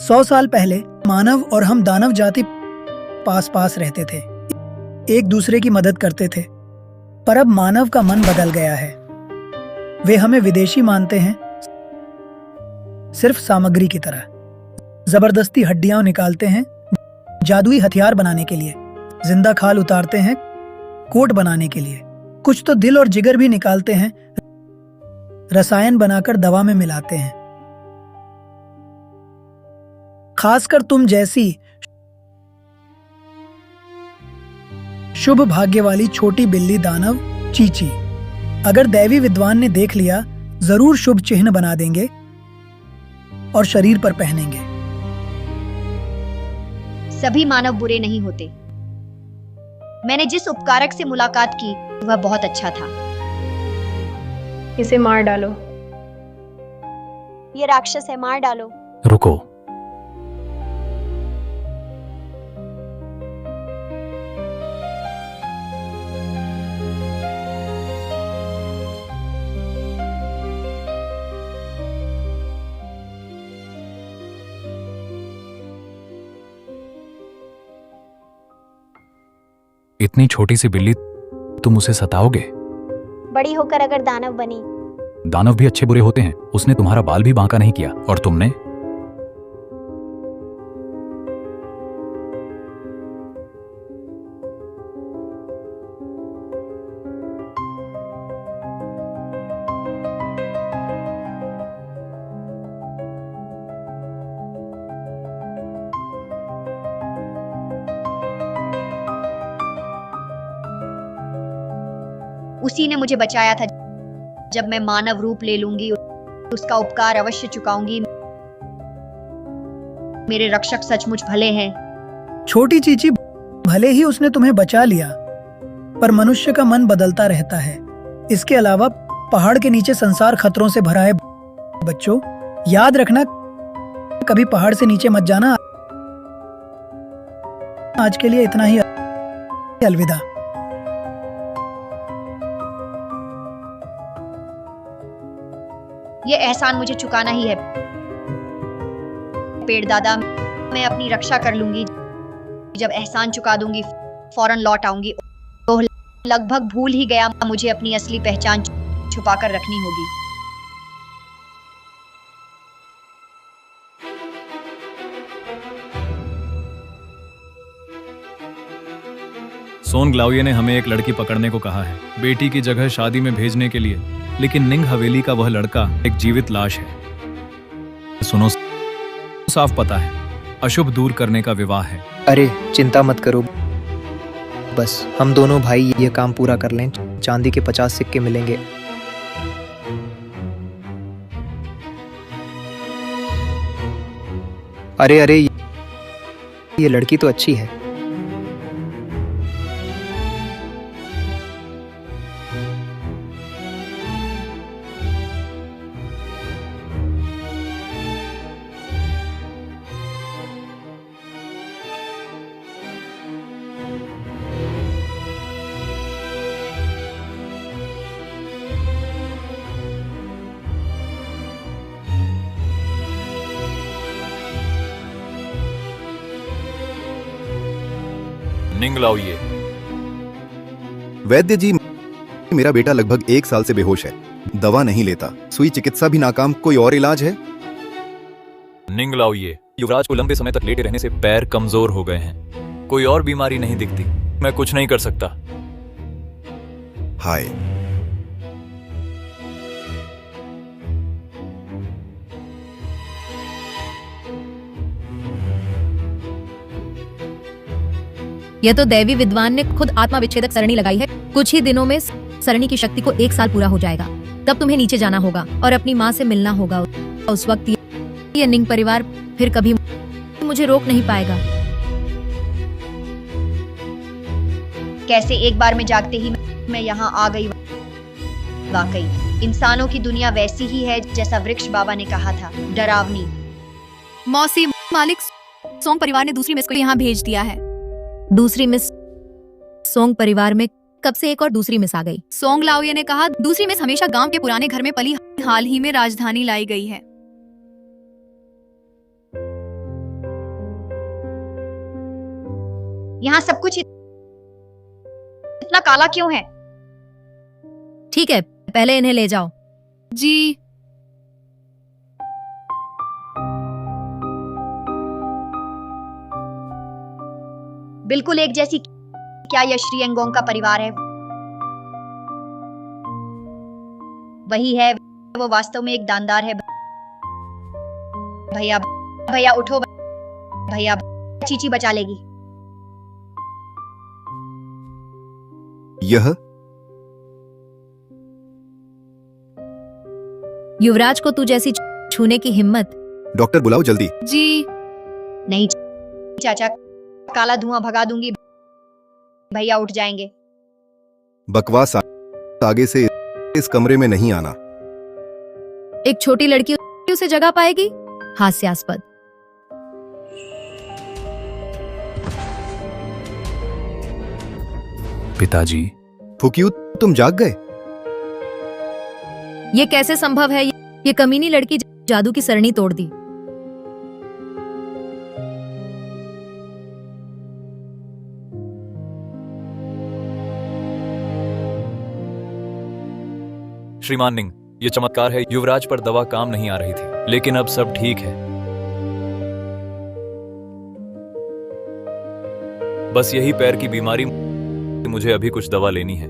100 साल पहले मानव और हम दानव जाति पास पास रहते थे, एक दूसरे की मदद करते थे। पर अब मानव का मन बदल गया है। वे हमें विदेशी मानते हैं, सिर्फ सामग्री की तरह। जबरदस्ती हड्डियां निकालते हैं जादुई हथियार बनाने के लिए, जिंदा खाल उतारते हैं कोट बनाने के लिए, कुछ तो दिल और जिगर भी निकालते हैं, रसायन बनाकर दवा में मिलाते हैं। खासकर तुम जैसी शुभ भाग्य वाली छोटी बिल्ली दानव चीची, अगर दैवी विद्वान ने देख लिया, जरूर शुभ चिन्ह बना देंगे और शरीर पर पहनेंगे। सभी मानव बुरे नहीं होते। मैंने जिस उपकारक से मुलाकात की वह बहुत अच्छा था। इसे मार डालो। ये राक्षस है, मार डालो। रुको। इतनी छोटी सी बिल्ली, तुम उसे सताओगे? बड़ी होकर अगर दानव बनी। दानव भी अच्छे बुरे होते हैं। उसने तुम्हारा बाल भी बांका नहीं किया, और तुमने? उसी ने मुझे बचाया था। जब मैं मानव रूप ले लूंगी, उसका उपकार अवश्य चुकाऊंगी। मेरे रक्षक सचमुच भले हैं। छोटी चीची, भले ही उसने तुम्हें बचा लिया, पर मनुष्य का मन बदलता रहता है। इसके अलावा पहाड़ के नीचे संसार खतरों से भरा है। बच्चों, याद रखना, कभी पहाड़ से नीचे मत जाना। आज के लिए इतना ही। अलविदा। ये एहसान मुझे चुकाना ही है। पेड़ दादा, मैं अपनी रक्षा कर लूंगी। जब एहसान चुका दूंगी, फौरन लौट आऊंगी। तो लगभग भूल ही गया, मुझे अपनी असली पहचान छुपाकर रखनी होगी। सोन ग्लाउये ने हमें एक लड़की पकड़ने को कहा है, बेटी की जगह शादी में भेजने के लिए। लेकिन निंग हवेली का वह लड़का एक जीवित लाश है। सुनो, साफ पता है, अशुभ दूर करने का विवाह है। अरे चिंता मत करो, बस हम दोनों भाई ये काम पूरा कर लें, चांदी के 50 सिक्के मिलेंगे। अरे अरे, ये लड़की तो अच्छी है। निंग लाओये। वैद्य जी, मेरा बेटा लगभग 1 साल से बेहोश है, दवा नहीं लेता, सुई चिकित्सा भी नाकाम, कोई और इलाज है? निंग लाओये, युवराज को लंबे समय तक लेटे रहने से पैर कमजोर हो गए हैं। कोई और बीमारी नहीं दिखती। मैं कुछ नहीं कर सकता। हाय। यह तो दैवी विद्वान ने खुद आत्मा विच्छेदक सरणी लगाई है। कुछ ही दिनों में सरणी की शक्ति को 1 साल पूरा हो जाएगा। तब तुम्हें नीचे जाना होगा और अपनी माँ से मिलना होगा। उस वक्त ये निंग परिवार फिर कभी मुझे रोक नहीं पाएगा। कैसे एक बार में जागते ही मैं यहाँ आ गई। वाकई इंसानों की दुनिया वैसी ही है जैसा वृक्ष बाबा ने कहा था, डरावनी। मौसी, मालिक सोंग परिवार ने दूसरी मिस को यहाँ भेज दिया है। दूसरी मिस? सोंग परिवार में कब से एक और दूसरी मिस आ गई? सोंग लाओये ने कहा दूसरी मिस हमेशा गांव के पुराने घर में पली, हाल ही में राजधानी लाई गई है। यहाँ सब कुछ इतना काला क्यों है? ठीक है, पहले इन्हें ले जाओ। जी। बिल्कुल एक जैसी। क्या यह श्री एंगोंग का परिवार है? वही है, वो वास्तव में एक दानदार है। भैया भैया उठो भैया, चीची बचा लेगी। यह युवराज को तू जैसी छूने की हिम्मत। डॉक्टर बुलाओ जल्दी। जी। नहीं चाचा, काला धुआं भगा दूंगी, भैया उठ जाएंगे। बकवास, आगे से इस कमरे में नहीं आना। एक छोटी लड़की उसे जगह पाएगी? हास्यास्पद। पिताजी। फुकियू, तुम जाग गए? ये कैसे संभव है? ये कमीनी लड़की जादू की सरणी तोड़ दी। श्रीमान निंग, ये चमत्कार है। युवराज पर दवा काम नहीं आ रही थी, लेकिन अब सब ठीक है। बस यही पैर की बीमारी, मुझे अभी कुछ दवा लेनी है।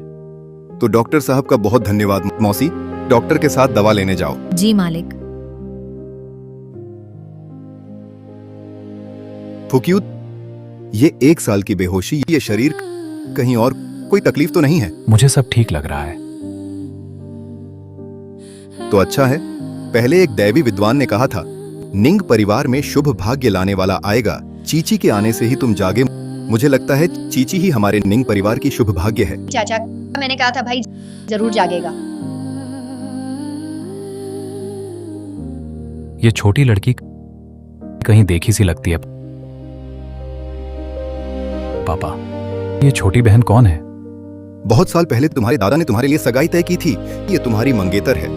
तो डॉक्टर साहब का बहुत धन्यवाद। मौसी, डॉक्टर के साथ दवा लेने जाओ। जी मालिक। फुकियू, ये 1 साल की बेहोशी, ये शरीर, कहीं और कोई तकलीफ तो नहीं है? मुझे सब ठीक लग रहा है। तो अच्छा है। पहले एक दैवी विद्वान ने कहा था, निंग परिवार में शुभ भाग्य लाने वाला आएगा। चीची के आने से ही तुम जागे। मुझे लगता है चीची ही हमारे निंग परिवार की शुभ भाग्य है। चाचा, मैंने कहा था भाई जरूर जागेगा। ये छोटी लड़की कहीं देखी सी लगती है। पापा, ये छोटी बहन कौन है? बहुत साल पहले तुम्हारे दादा ने तुम्हारे लिए सगाई तय की थी। ये तुम्हारी मंगेतर है।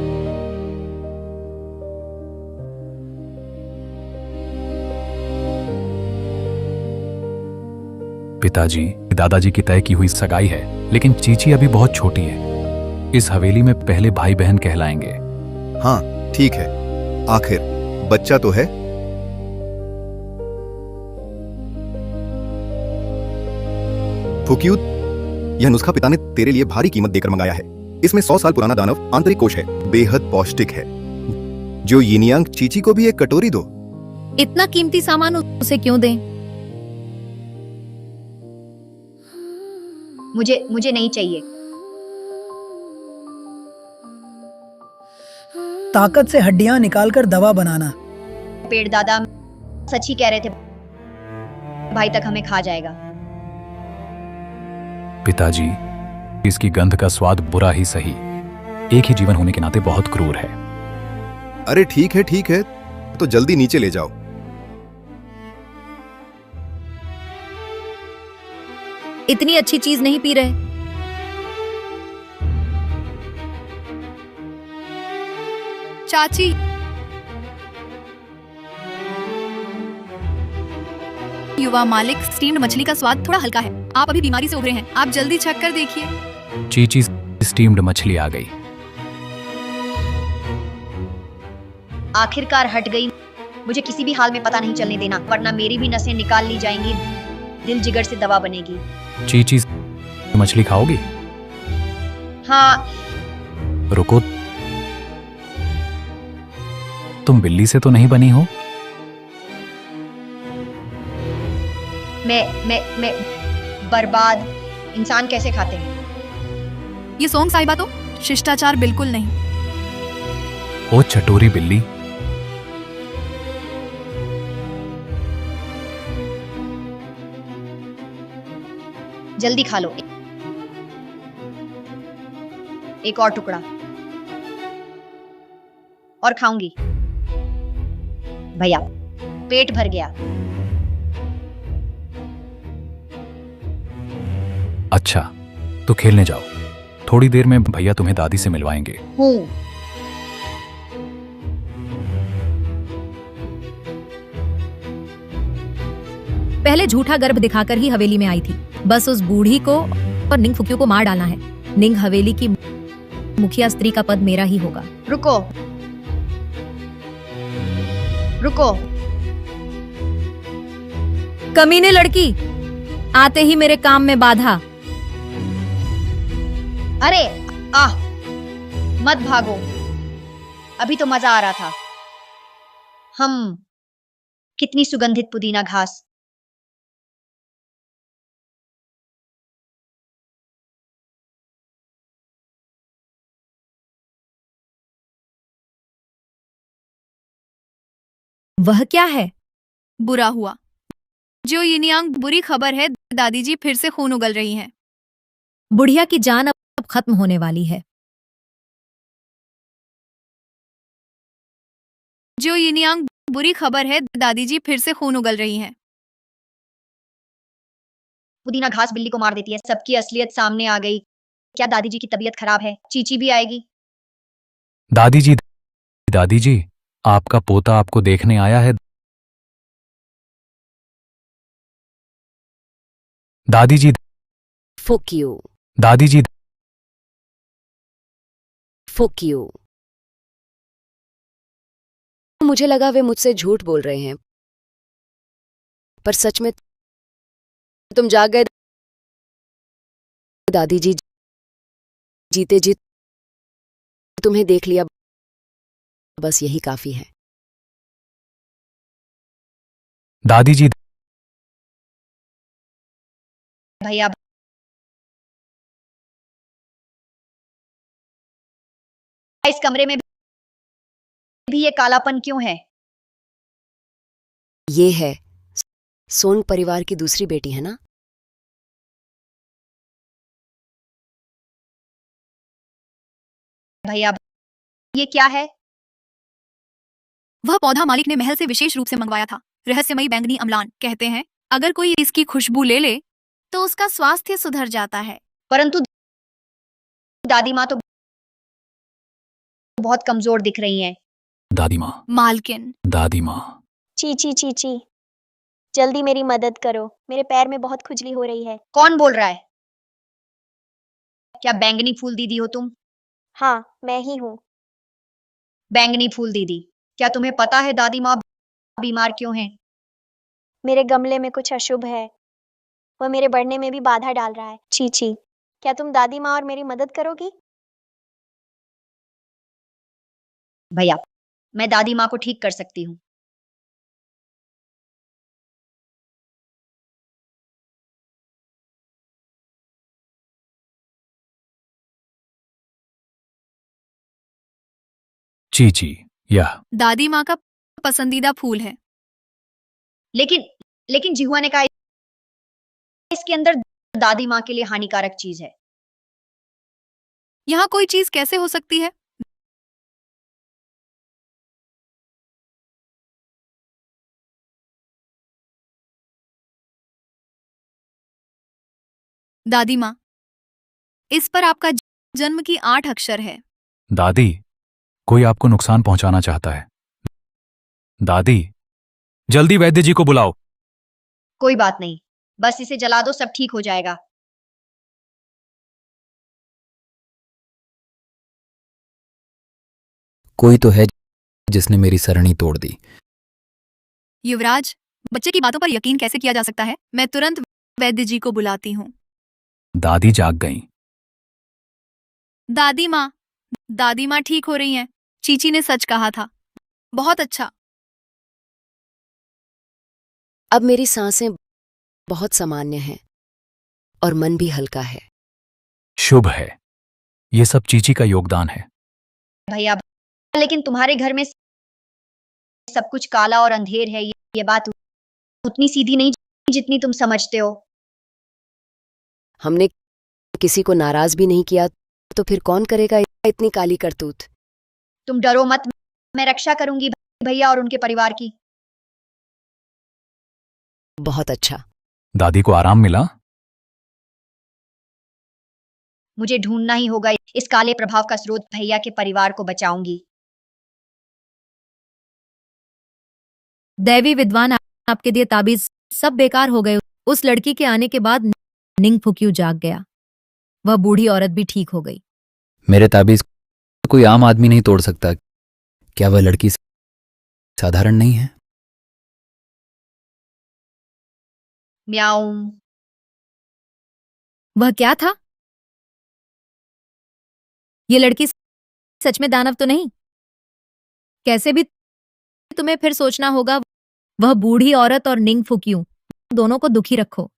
पिताजी, दादाजी की तय की हुई सगाई है, लेकिन चीची अभी बहुत छोटी है। इस हवेली में पहले भाई बहन कहलाएंगे। हाँ ठीक है, आखिर बच्चा तो है। फुकियू, यह नुस्खा पिता ने तेरे लिए भारी कीमत देकर मंगाया है। इसमें 100 साल पुराना दानव आंतरिक कोश है, बेहद पौष्टिक है। जो यिनियांग, चीची को भी एक कटोरी दो। इतना कीमती सामान उसे क्यों दें? मुझे नहीं चाहिए। ताकत से हड्डियां निकालकर दवा बनाना। पेड़ दादा सच ही कह रहे थे, भाई तक हमें खा जाएगा। पिताजी, इसकी गंध का स्वाद बुरा ही सही, एक ही जीवन होने के नाते बहुत क्रूर है। अरे ठीक है, तो जल्दी नीचे ले जाओ। इतनी अच्छी चीज नहीं पी रहे। चाची, युवा मालिक, स्टीम्ड मछली का स्वाद थोड़ा हल्का है। आप अभी बीमारी से उभरे हैं, आप जल्दी चख कर देखिए। चीची स्टीम्ड मछली आ गई। आखिरकार हट गई। मुझे किसी भी हाल में पता नहीं चलने देना, वरना मेरी भी नसें निकाल ली जाएंगी, दिल जिगर से दवा बनेगी। चीची मछली खाओगी? हाँ। रुको, तुम बिल्ली से तो नहीं बनी हो? मैं बर्बाद इंसान कैसे खाते हैं? ये सोंग साहिबा तो शिष्टाचार बिल्कुल नहीं। ओ चटोरी बिल्ली, जल्दी खा लो। एक और टुकड़ा और खाऊंगी। भैया, पेट भर गया। अच्छा तो खेलने जाओ। थोड़ी देर में भैया तुम्हें दादी से मिलवाएंगे। हूँ। पहले झूठा गर्भ दिखाकर ही हवेली में आई थी। बस उस बूढ़ी को और निंग फुकियो को मार डालना है। निंग हवेली की मुखिया स्त्री का पद मेरा ही होगा। रुको रुको, कमीने लड़की, आते ही मेरे काम में बाधा। अरे मत भागो, अभी तो मजा आ रहा था। कितनी सुगंधित पुदीना घास। वह क्या है? बुरा हुआ जो यिनियांग, बुरी खबर है, दादी जी फिर से खून उगल रही हैं। बुढ़िया की जान अब खत्म होने वाली है। जो यिनियांग, बुरी खबर है, दादी जी फिर से खून उगल रही हैं। पुदीना घास बिल्ली को मार देती है। सबकी असलियत सामने आ गई। क्या दादी जी की तबीयत खराब है? चीची भी आएगी। दादी जी, आपका पोता आपको देखने आया है। दादी जी, Fuck you. दादी जी, Fuck you. मुझे लगा वे मुझसे झूठ बोल रहे हैं, पर सच में तुम जाग गए। दादी जी, जीते जी तुम्हें देख लिया, बस यही काफी है। दादी जी, भैया, इस कमरे में भी ये कालापन क्यों है? ये है सोंग परिवार की दूसरी बेटी, है ना? भैया, ये क्या है? वह पौधा मालिक ने महल से विशेष रूप से मंगवाया था। रहस्यमयी बैंगनी अम्लान। कहते हैं अगर कोई इसकी खुशबू ले ले तो उसका स्वास्थ्य सुधर जाता है। परंतु दादी माँ तो बहुत कमजोर दिख रही हैं। दादी माँ, मालकिन, दादी माँ। चीची चीची, जल्दी मेरी मदद करो, मेरे पैर में बहुत खुजली हो रही है। कौन बोल रहा है? क्या बैंगनी फूल दीदी हो तुम? हाँ, मैं ही हूँ। बैंगनी फूल दीदी, क्या तुम्हें पता है दादी माँ बीमार क्यों हैं? मेरे गमले में कुछ अशुभ है, वह मेरे बढ़ने में भी बाधा डाल रहा है। चीची, क्या तुम दादी माँ और मेरी मदद करोगी? भैया, मैं दादी माँ को ठीक कर सकती हूँ। चीची, यह दादी माँ का पसंदीदा फूल है। लेकिन जिहुआ ने कहा इसके अंदर दादी माँ के लिए हानिकारक चीज है। यहाँ कोई चीज कैसे हो सकती है? दादी माँ, इस पर आपका जन्म की 8 अक्षर है। दादी, कोई आपको नुकसान पहुंचाना चाहता है। दादी, जल्दी वैद्य जी को बुलाओ। कोई बात नहीं, बस इसे जला दो, सब ठीक हो जाएगा। कोई तो है जिसने मेरी सरणी तोड़ दी। युवराज, बच्चे की बातों पर यकीन कैसे किया जा सकता है? मैं तुरंत वैद्य जी को बुलाती हूँ। दादी जाग गईं। दादी माँ ठीक हो रही हैं। चीची ने सच कहा था। बहुत अच्छा। अब मेरी सांसें बहुत सामान्य हैं और मन भी हल्का है। शुभ है। ये सब चीची का योगदान है। भैया, लेकिन तुम्हारे घर में सब कुछ काला और अंधेर है। ये बात उतनी सीधी नहीं जितनी तुम समझते हो। हमने किसी को नाराज भी नहीं किया, तो फिर कौन करेगा इतनी काली करतूत? तुम डरो मत, मैं रक्षा करूंगी भैया और उनके परिवार की। बहुत अच्छा। दादी को आराम मिला? मुझे ढूंढना ही होगा इस काले प्रभाव का स्रोत। भैया के परिवार को बचाऊंगी। दैवी विद्वान आपके दिए ताबीज सब बेकार हो गए। उस लड़की के आने के बाद निंग फुक्यू जाग गया। वह बूढ़ी औरत भी ठीक हो गई। मेरे ताबीज कोई आम आदमी नहीं तोड़ सकता। क्या वह लड़की साधारण नहीं है? म्याऊं। वह क्या था? ये लड़की सच में दानव तो नहीं? कैसे भी तुम्हें फिर सोचना होगा। वह बूढ़ी औरत और निंग फुक्यू दोनों को दुखी रखो।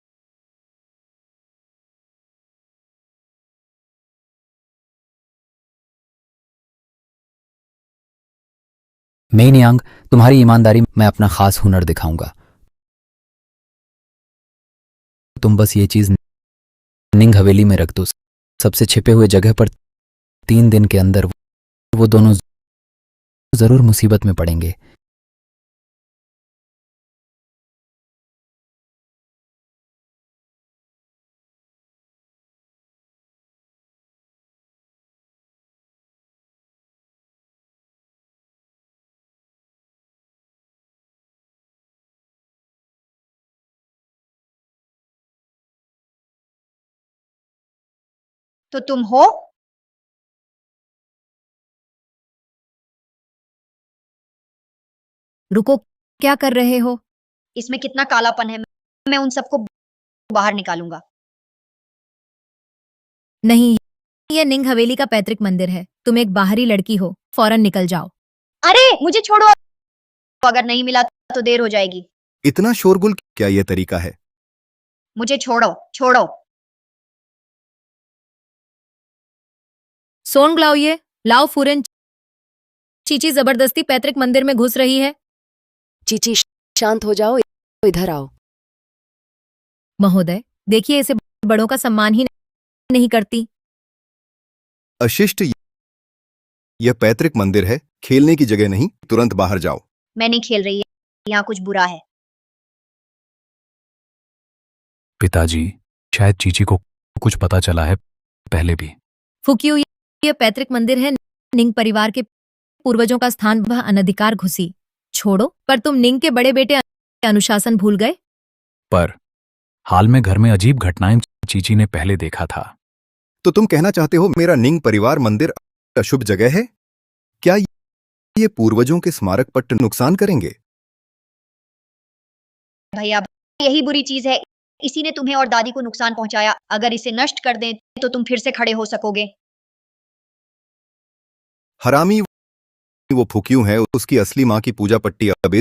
मेई नियांग, तुम्हारी ईमानदारी मैं अपना खास हुनर दिखाऊंगा। तुम बस ये चीज निंग हवेली में रख दो। सबसे छिपे हुए जगह पर 3 दिन के अंदर वो दोनों जरूर मुसीबत में पड़ेंगे। तो तुम हो? रुको, क्या कर रहे हो? इसमें कितना कालापन है, मैं उन सबको बाहर निकालूंगा। नहीं, यह निंग हवेली का पैतृक मंदिर है। तुम एक बाहरी लड़की हो, फौरन निकल जाओ। अरे मुझे छोड़ो, अगर नहीं मिला तो देर हो जाएगी। इतना शोरगुल क्या ये तरीका है? मुझे छोड़ो, छोड़ो। सोन ग्लाउये, लाओ फूरन। चीची जबरदस्ती पैतृक मंदिर में घुस रही है। चीची, शांत हो जाओ, इधर आओ। महोदय, देखिए, इसे बड़ों का सम्मान ही नहीं करती। अशिष्ट, यह पैतृक मंदिर है, खेलने की जगह नहीं। तुरंत बाहर जाओ। मैं नहीं खेल रही, यहाँ कुछ बुरा है। पिताजी, शायद चीची को कुछ पता चला है पहले भी। फुक्यू, यह पैतृक मंदिर है निंग परिवार के पूर्वजों का स्थान। वह अनधिकार घुसी। छोड़ो, पर तुम निंग के बड़े बेटे अनुशासन भूल गए। पर हाल में घर में अजीब घटनाएं चीची ने पहले देखा था। तो तुम कहना चाहते हो मेरा निंग परिवार मंदिर अशुभ जगह है? क्या ये पूर्वजों के स्मारक पट्ट नुकसान करेंगे? भैया, यही बुरी चीज है। इसी ने तुम्हें और दादी को नुकसान पहुंचाया। अगर इसे नष्ट कर दें तो तुम फिर से खड़े हो सकोगे। हरामी, वो फुक्यू है, उसकी असली माँ की पूजा पट्टी अब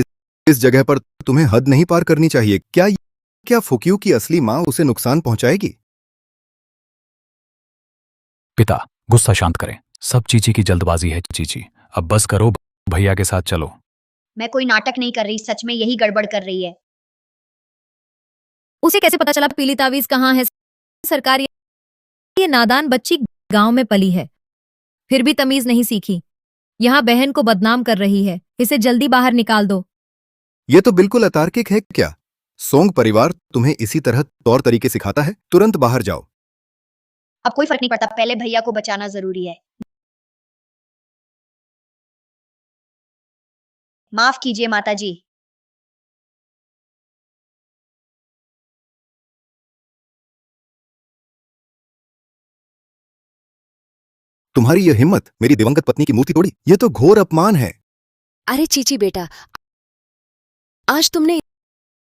इस जगह पर तुम्हें हद नहीं पार करनी चाहिए। क्या फुक्यू की असली माँ उसे नुकसान पहुंचाएगी? पिता, गुस्सा शांत करें। सब चीची की जल्दबाजी है। चीची, अब बस करो, भैया के साथ चलो। मैं कोई नाटक नहीं कर रही, सच में यही गड़बड़ कर रही है। उसे कैसे पता चला पीली तावीज कहाँ है? सरकार, ये नादान बच्ची गांव में पली है, फिर भी तमीज नहीं सीखी। यहाँ बहन को बदनाम कर रही है। इसे जल्दी बाहर निकाल दो। ये तो बिल्कुल अतार्किक है। क्या सोंग परिवार तुम्हें इसी तरह तौर तरीके सिखाता है? तुरंत बाहर जाओ। अब कोई फर्क नहीं पड़ता, पहले भैया को बचाना जरूरी है। माफ कीजिए माताजी। तुम्हारी यह हिम्मत, मेरी दिवंगत पत्नी की मूर्ति तोड़ी। यह तो घोर अपमान है। अरे चीची बेटा, आज तुमने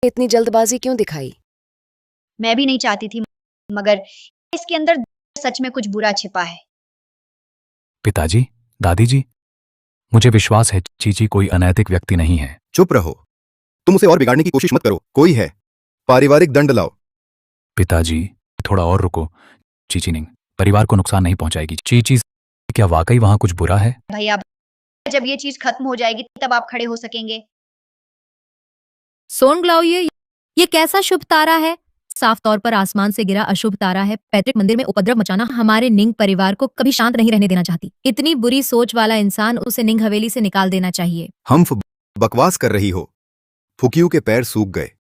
इतनी जल्दबाजी क्यों दिखाई? मैं भी नहीं चाहती थी, मगर इसके अंदर सच में कुछ बुरा छिपा है। पिताजी, दादी जी, मुझे विश्वास है चीची कोई अनैतिक व्यक्ति नहीं है। चुप रहो। तुम उसे और बिगाड़ने की कोशिश मत करो। कोई है, पारिवारिक दंड लाओ। पिताजी, थोड़ा और रुको। चीची निंग परिवार को नुकसान नहीं पहुंचाएगी। चीची, क्या वाकई वहां कुछ बुरा है? भैया, जब ये चीज खत्म हो जाएगी तब आप खड़े हो सकेंगे। सोन ग्लाउये, ये कैसा शुभ तारा है? साफ तौर पर आसमान से गिरा अशुभ तारा है। पैतृक मंदिर में उपद्रव मचाना हमारे निंग परिवार को कभी शांत नहीं रहने देना चाहती। इतनी बुरी सोच वाला इंसान, उसे निंग हवेली से निकाल देना चाहिए। हम्फ, बकवास कर रही हो। फुक्यू के पैर सूख गए।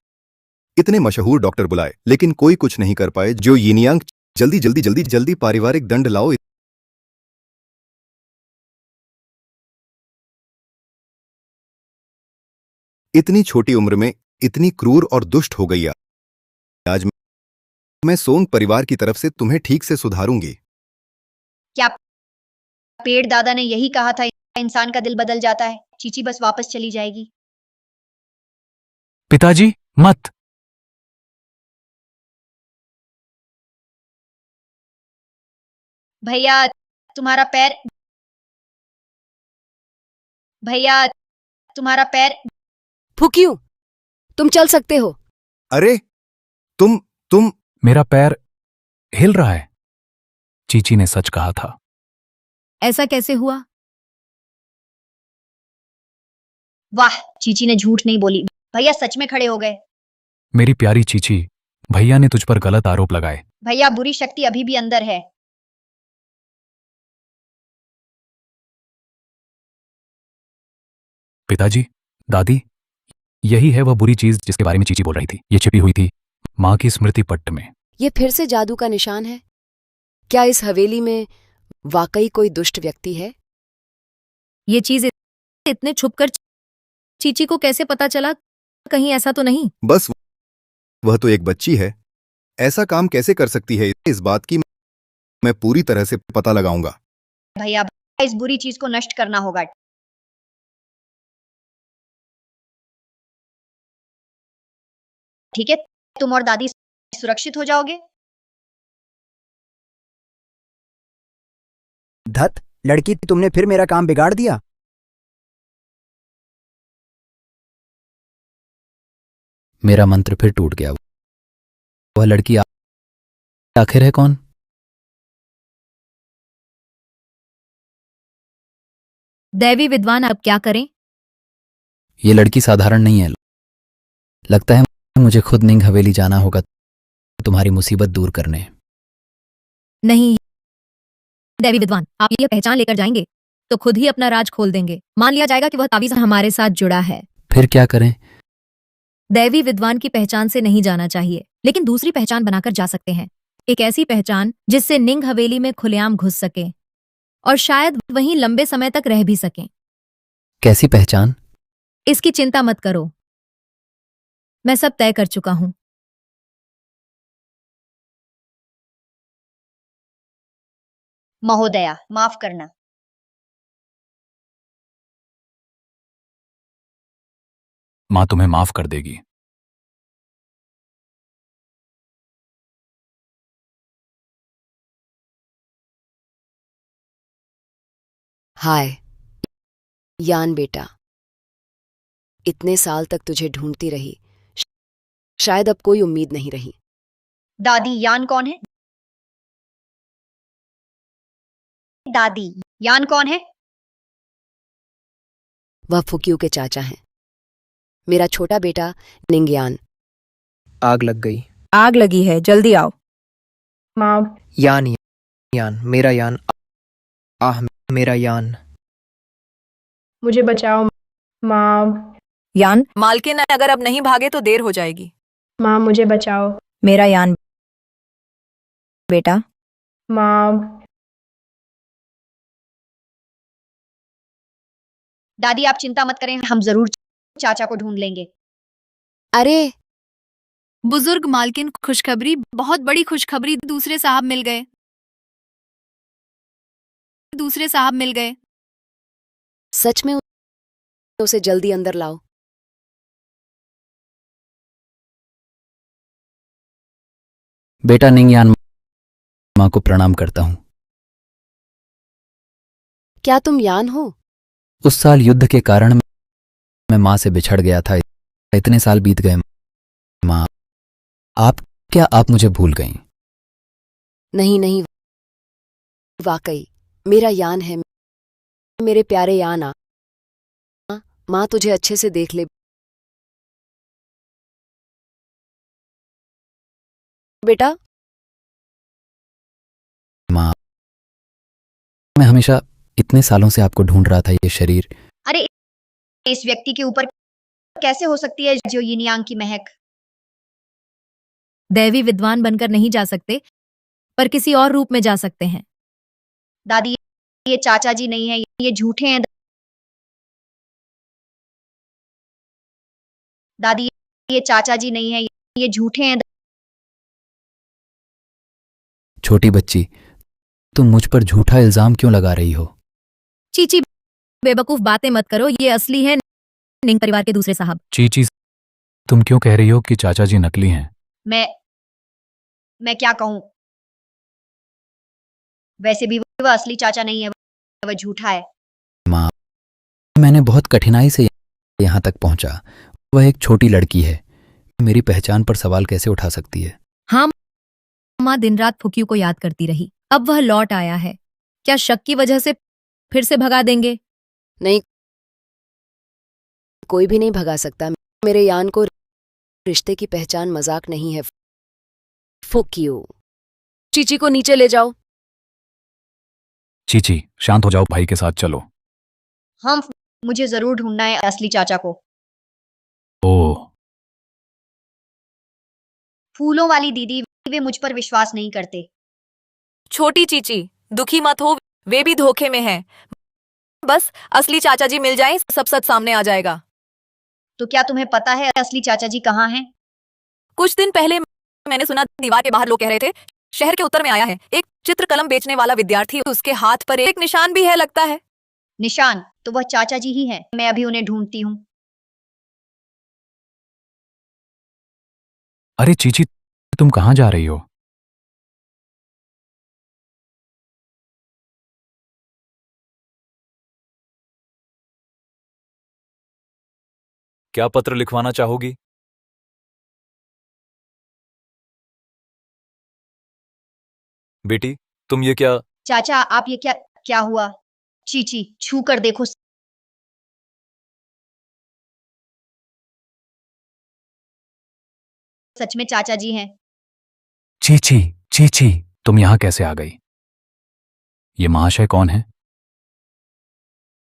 इतने मशहूर डॉक्टर बुलाए, लेकिन कोई कुछ नहीं कर पाए। जो यिनियांग, जल्दी जल्दी जल्दी जल्दी पारिवारिक दंड लाओ। इतनी छोटी उम्र में इतनी क्रूर और दुष्ट हो गई। आज मैं सोंग परिवार की तरफ से तुम्हें ठीक से सुधारूंगी। क्या पेड़ दादा ने यही कहा था, इंसान का दिल बदल जाता है, चीची बस वापस चली जाएगी? पिताजी मत। भैया तुम्हारा पैर, भैया तुम्हारा पैर। फुकियो, तुम चल सकते हो। अरे तुम मेरा पैर हिल रहा है। चीची ने सच कहा था। ऐसा कैसे हुआ? वाह, चीची ने झूठ नहीं बोली। भैया सच में खड़े हो गए। मेरी प्यारी चीची, भैया ने तुझ पर गलत आरोप लगाए। भैया बुरी शक्ति अभी भी अंदर है। पिताजी, दादी, यही है वह बुरी चीज जिसके बारे में चीची बोल रही थी। ये छिपी हुई थी मां की स्मृति पट्ट में। ये फिर से जादू का निशान है? क्या इस हवेली में वाकई कोई दुष्ट व्यक्ति है? ये चीज इतने छुपकर चीची को कैसे पता चला? कहीं ऐसा तो नहीं? बस वह तो एक बच्ची है, ऐसा काम कैसे कर सकती है? इस बात की मैं पूरी तरह से पता लगाऊंगा। भैया इस बुरी चीज को नष्ट करना होगा। ठीक है, तुम और दादी सुरक्षित हो जाओगे। धत लड़की, तुमने फिर मेरा काम बिगाड़ दिया। मेरा मंत्र फिर टूट गया। वह लड़की आखिर है कौन? दैवी विद्वान, अब क्या करें? ये लड़की साधारण नहीं है। लगता है मुझे खुद निंग हवेली जाना होगा तुम्हारी मुसीबत दूर करने। नहीं दैवी विद्वान, आप ये पहचान लेकर जाएंगे तो खुद ही अपना राज खोल देंगे। मान लिया जाएगा कि वह तावीज हमारे साथ जुड़ा है। फिर क्या करें? दैवी विद्वान की पहचान से नहीं जाना चाहिए, लेकिन दूसरी पहचान बनाकर जा सकते हैं। एक ऐसी पहचान जिससे निंग हवेली में खुलेआम घुस सके और शायद वहीं लंबे समय तक रह भी सकें। कैसी पहचान? इसकी चिंता मत करो, मैं सब तय कर चुका हूं। महोदया माफ करना। मां तुम्हें माफ कर देगी। हाय यान बेटा, इतने साल तक तुझे ढूंढती रही, शायद अब कोई उम्मीद नहीं रही। दादी यान कौन है? दादी यान कौन है? वह फुकियो के चाचा हैं, मेरा छोटा बेटा निंगयान। आग लग गई। आग लगी है, जल्दी आओ। माँ, यान यान मेरा यान, आह मेरा यान। मुझे बचाओ माँ। यान, मालकिन अगर अब नहीं भागे तो देर हो जाएगी। माँ मुझे बचाओ। मेरा यान बेटा। माँ। दादी आप चिंता मत करें, हम जरूर चाचा को ढूंढ लेंगे। अरे बुजुर्ग मालकिन, खुशखबरी, बहुत बड़ी खुशखबरी। दूसरे साहब मिल गए। दूसरे साहब मिल गए। सच में? उसे जल्दी अंदर लाओ। बेटा निंगयान, मां को प्रणाम करता हूं। क्या तुम यान हो? उस साल युद्ध के कारण मैं मां से बिछड़ गया था। इतने साल बीत गए मां, आप मुझे भूल गईं? नहीं नहीं, वाकई मेरा यान है, मेरे प्यारे यान। मां तुझे अच्छे से देख ले बेटा। मां, मैं हमेशा इतने सालों से आपको ढूंढ रहा था। ये शरीर, अरे इस व्यक्ति के ऊपर कैसे हो सकती है जो यिन यांग की महक? दैवी विद्वान बनकर नहीं जा सकते, पर किसी और रूप में जा सकते हैं। दादी ये चाचा जी नहीं है, ये झूठे हैं। दादी ये चाचा जी नहीं है, ये झूठे हैं। छोटी बच्ची, तुम मुझ पर झूठा इल्जाम क्यों लगा रही हो? चीची, बेवकूफ बातें मत करो, ये असली है निंग परिवार के दूसरे साहब। चीची, तुम क्यों कह रही हो कि चाचा जी नकली हैं? मैं क्या कहूँ? वैसे भी वह असली चाचा नहीं है, वह झूठा है। माँ, मैंने बहुत कठिनाई से यहाँ तक पहुँचा। वह एक छोटी लड़की है, मेरी पहचान पर सवाल कैसे उठा सकती है? हाँ, माँ दिन रात फुकियो को याद करती रही। अब वह लौट आया है, क्या शक की वजह से फिर से भगा देंगे? नहीं, कोई भी नहीं भगा सकता। मेरे यान को रिश्ते की पहचान मजाक नहीं है। फुक यू। चीची को नीचे ले जाओ। चीची, शांत हो जाओ, भाई के साथ चलो। मुझे जरूर ढूंढना है असली चाचा को। ओह, फूलों वाली दीदी, वे मुझ पर विश्वास नहीं करते। छोटी चीची, दुखी मत हो, वे भी धोखे में हैं। बस असली चाचा जी मिल जाएं, सब सच सामने आ जाएगा। तो क्या तुम्हें पता है असली चाचा जी कहाँ हैं? कुछ दिन पहले मैंने सुना दीवार के बाहर लोग कह रहे थे शहर के उत्तर में आया है एक चित्रकलम बेचने वाला विद्यार्थी, उसके हाथ पर एक निशान भी है लगता है। निशान? तो वह चाचा जी ही हैं। मैं अभी उन्हें ढूंढती हूँ। अरे चीची, तुम कहाँ जा रही हो? क्या पत्र लिखवाना चाहोगी? बेटी, तुम ये क्या? चाचा, आप ये क्या क्या हुआ? चीची, छू कर देखो। सच में चाचा जी हैं। चीची, चीची, तुम यहाँ कैसे आ गई? ये महाशय कौन है?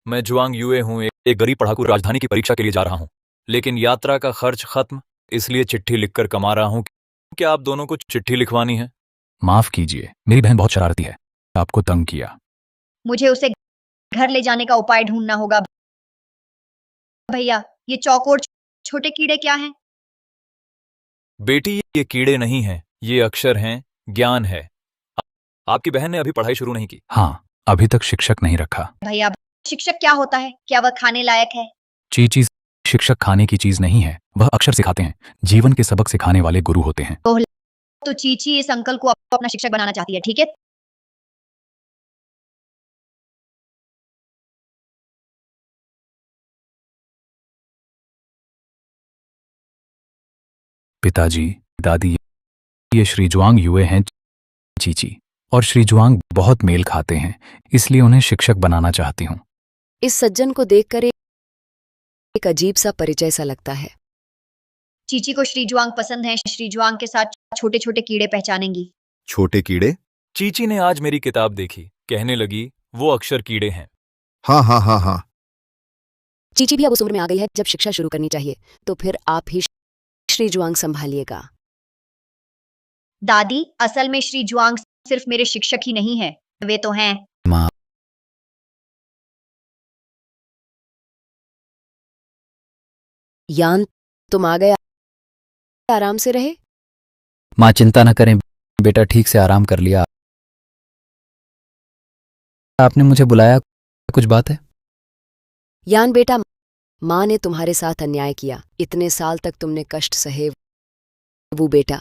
मैं जुआंग युए हूँ, एक गरीब पढ़ाकू राजधानी की परीक्षा के लिए जा रहा हूँ, लेकिन यात्रा का खर्च खत्म, इसलिए चिट्ठी लिखकर कमा रहा हूँ। क्या आप दोनों को चिट्ठी लिखवानी है? माफ कीजिए, मेरी बहन बहुत शरारती है, आपको तंग किया। मुझे उसे घर ले जाने का उपाय ढूंढना होगा। भैया, ये चौकोर छोटे कीड़े क्या हैं? बेटी, ये कीड़े नहीं हैं, ये अक्षर हैं, ज्ञान है। आपकी बहन ने अभी पढ़ाई शुरू नहीं की। हाँ, अभी तक शिक्षक नहीं रखा। भैया, शिक्षक क्या होता है? क्या वह खाने लायक है? चीची, शिक्षक खाने की चीज नहीं है, वह अक्षर सिखाते हैं, जीवन के सबक सिखाने वाले गुरु होते हैं। तो चीची इस अंकल को अपना शिक्षक बनाना चाहती है, ठीक है? पिताजी, दादी, ये श्री जुआंग युए हैं चीची, और श्री जुआंग बहुत मेल खाते हैं, इसलिए उन्हें शिक्षक बनाना चाहती हूँ। इस सज्जन को देखकर एक अजीब सा परिचय सा लगता है। चीची को श्री जुआंग पसंद है। श्री जुआंग के साथ छोटे छोटे कीड़े पहचानेंगी। छोटे कीड़े? चीची ने आज मेरी किताब देखी, कहने लगी वो अक्षर कीड़े हैं। हाँ हाँ हाँ हाँ। चीची भी अब उस उम्र में आ गई है जब शिक्षा शुरू करनी चाहिए, तो फिर आप ही श्री जुआंग संभालिएगा। दादी, असल में श्री जुआंग सिर्फ मेरे शिक्षक ही नहीं है, वे तो हैं। माँ, यान, तुम आ गए, आराम से रहे। माँ चिंता न करें, बेटा ठीक से आराम कर लिया। आपने मुझे बुलाया, कुछ बात है? यान बेटा, माँ ने तुम्हारे साथ अन्याय किया, इतने साल तक तुमने कष्ट सहे। वो बेटा,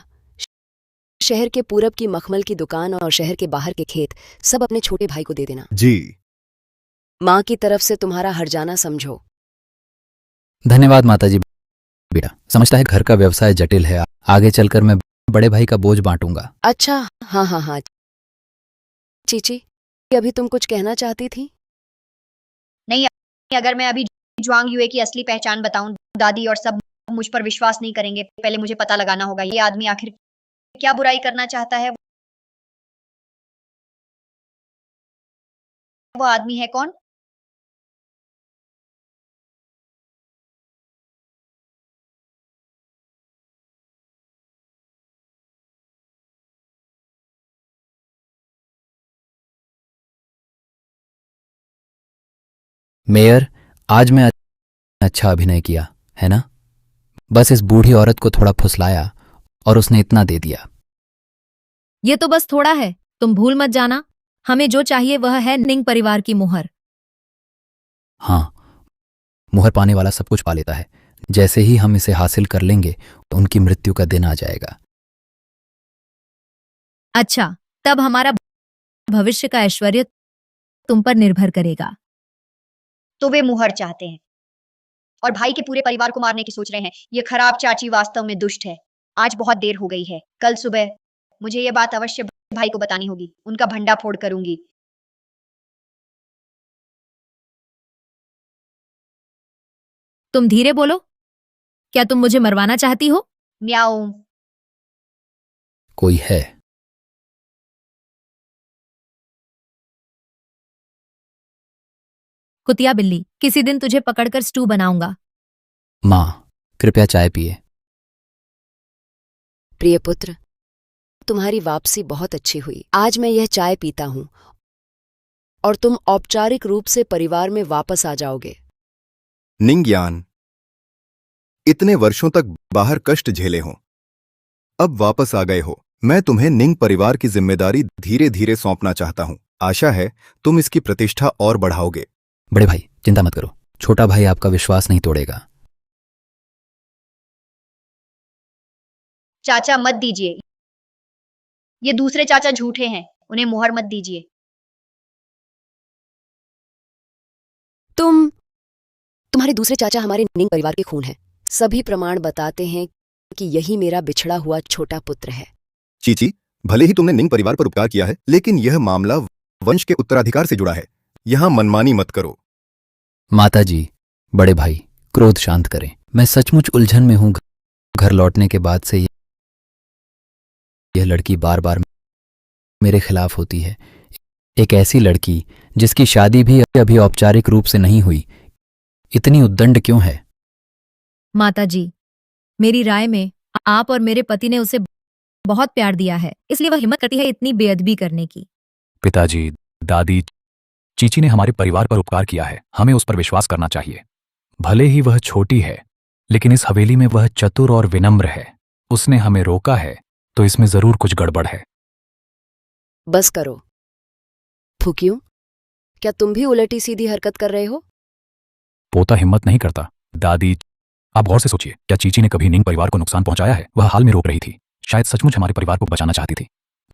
शहर के पूरब की मखमल की दुकान और शहर के बाहर के खेत सब अपने छोटे भाई को दे देना। जी। माँ की तरफ से तुम्हारा हर्जाना समझो। धन्यवाद माताजी। बेटा समझता है घर का व्यवसाय जटिल है, आगे चलकर मैं बड़े भाई का बोझ बांटूंगा। अच्छा, हाँ हाँ हाँ। चीची, अभी तुम कुछ कहना चाहती थी? नहीं, अगर मैं अभी जुआंग युए की असली पहचान बताऊं, दादी और सब मुझ पर विश्वास नहीं करेंगे। पहले मुझे पता लगाना होगा ये आदमी आखिर क्या बुराई करना चाहता है। वो आदमी है कौन? मेयर, आज मैं अच्छा अभिनय किया है ना? बस इस बूढ़ी औरत को थोड़ा फुसलाया और उसने इतना दे दिया। ये तो बस थोड़ा है, तुम भूल मत जाना, हमें जो चाहिए वह है निंग परिवार की मुहर। हाँ, मुहर पाने वाला सब कुछ पा लेता है। जैसे ही हम इसे हासिल कर लेंगे उनकी मृत्यु का दिन आ जाएगा। अच्छा, तब हमारा भविष्य का ऐश्वर्य तुम पर निर्भर करेगा। तो वे मुहर चाहते हैं और भाई के पूरे परिवार को मारने की सोच रहे हैं। ये खराब चाची वास्तव में दुष्ट है। आज बहुत देर हो गई है, कल सुबह मुझे ये बात अवश्य भाई को बतानी होगी, उनका भंडा फोड़ करूंगी। तुम धीरे बोलो, क्या तुम मुझे मरवाना चाहती हो? म्याऊं। कोई है? कुतिया बिल्ली, किसी दिन तुझे पकड़कर स्टू बनाऊंगा। माँ, कृपया चाय पिए। प्रिय पुत्र, तुम्हारी वापसी बहुत अच्छी हुई। आज मैं यह चाय पीता हूं और तुम औपचारिक रूप से परिवार में वापस आ जाओगे। निंगयान, इतने वर्षों तक बाहर कष्ट झेले हों, अब वापस आ गए हो। मैं तुम्हें निंग परिवार की जिम्मेदारी धीरे धीरे सौंपना चाहता हूं। आशा है तुम इसकी प्रतिष्ठा और बढ़ाओगे। बड़े भाई, चिंता मत करो, छोटा भाई आपका विश्वास नहीं तोड़ेगा। चाचा मत दीजिए, ये दूसरे चाचा झूठे हैं, उन्हें मुहर मत दीजिए। तुम्हारे दूसरे चाचा हमारे निंग परिवार के खून हैं। सभी प्रमाण बताते हैं कि यही मेरा बिछड़ा हुआ छोटा पुत्र है। चीची, भले ही तुमने निंग परिवार पर उपकार किया है, लेकिन यह मामला वंश के उत्तराधिकार से जुड़ा है। यहां मनमानी मत करो। माताजी, बड़े भाई, क्रोध शांत करें। मैं सचमुच उलझन में हूं। घर लौटने के बाद से यह लड़की बार बार मेरे खिलाफ होती है। एक ऐसी लड़की जिसकी शादी भी अभी औपचारिक रूप से नहीं हुई, इतनी उद्दंड क्यों है? माताजी, मेरी राय में आप और मेरे पति ने उसे बहुत प्यार दिया है, इसलिए वह हिम्मत करती है इतनी बेअदबी करने की। पिताजी, दादी, चीची ने हमारे परिवार पर उपकार किया है, हमें उस पर विश्वास करना चाहिए। भले ही वह छोटी है, लेकिन इस हवेली में वह चतुर और विनम्र है। उसने हमें रोका है, तो इसमें जरूर कुछ गड़बड़ है। बस करो। फुकियो, क्या तुम भी उलटी सीधी हरकत कर रहे हो? पोता हिम्मत नहीं करता। दादी, आप गौर से सोचिए, क्या चीची ने कभी निंग परिवार को नुकसान पहुंचाया है? वह हाल में रोक रही थी, शायद सचमुच हमारे परिवार को बचाना चाहती थी।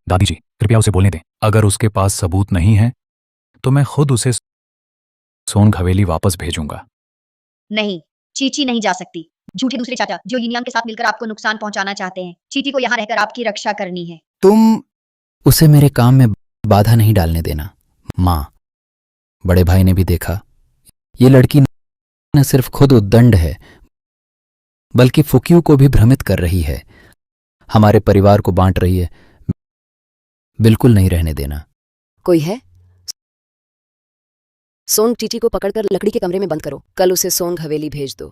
दादी जी, कृपया उसे बोलने दें। अगर उसके पास सबूत नहीं है तो मैं खुद उसे सोन हवेली वापस भेजूंगा। नहीं, चीची नहीं जा सकती। झूठे दूसरे चाचा जो यिनयांग के साथ मिलकर आपको नुकसान पहुंचाना चाहते हैं। चीची को यहाँ रहकर आपकी रक्षा करनी है। तुम उसे मेरे काम में बाधा नहीं डालने देना। माँ, बड़े भाई ने भी देखा, ये लड़की न सिर्फ खुद उद्दंड है, बल्कि फुकियो को भी भ्रमित कर रही है, हमारे परिवार को बांट रही है। बिल्कुल नहीं रहने देना। कोई है? सोंग चीची को पकड़कर लकड़ी के कमरे में बंद करो। कल उसे सोंग हवेली भेज दो।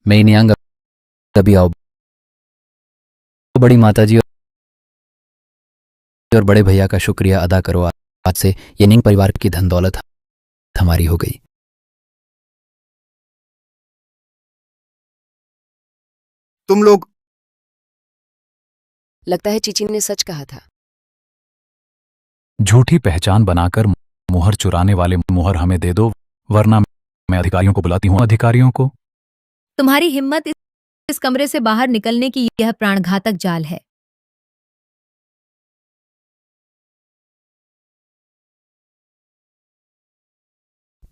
मेइनियांग, अभी आओ। बड़ी माताजी और बड़े भैया का शुक्रिया अदा करो। आज से ये निंग परिवार की धन दौलत हमारी हो गई। तुम लोग लगता है चीची ने सच कहा था। झूठी पहचान बनाकर मुहर चुराने वाले मुहर हमें दे दो, वरना मैं अधिकारियों को बुलाती हूं। अधिकारियों को? तुम्हारी हिम्मत इस कमरे से बाहर निकलने की यह प्राणघातक जाल है।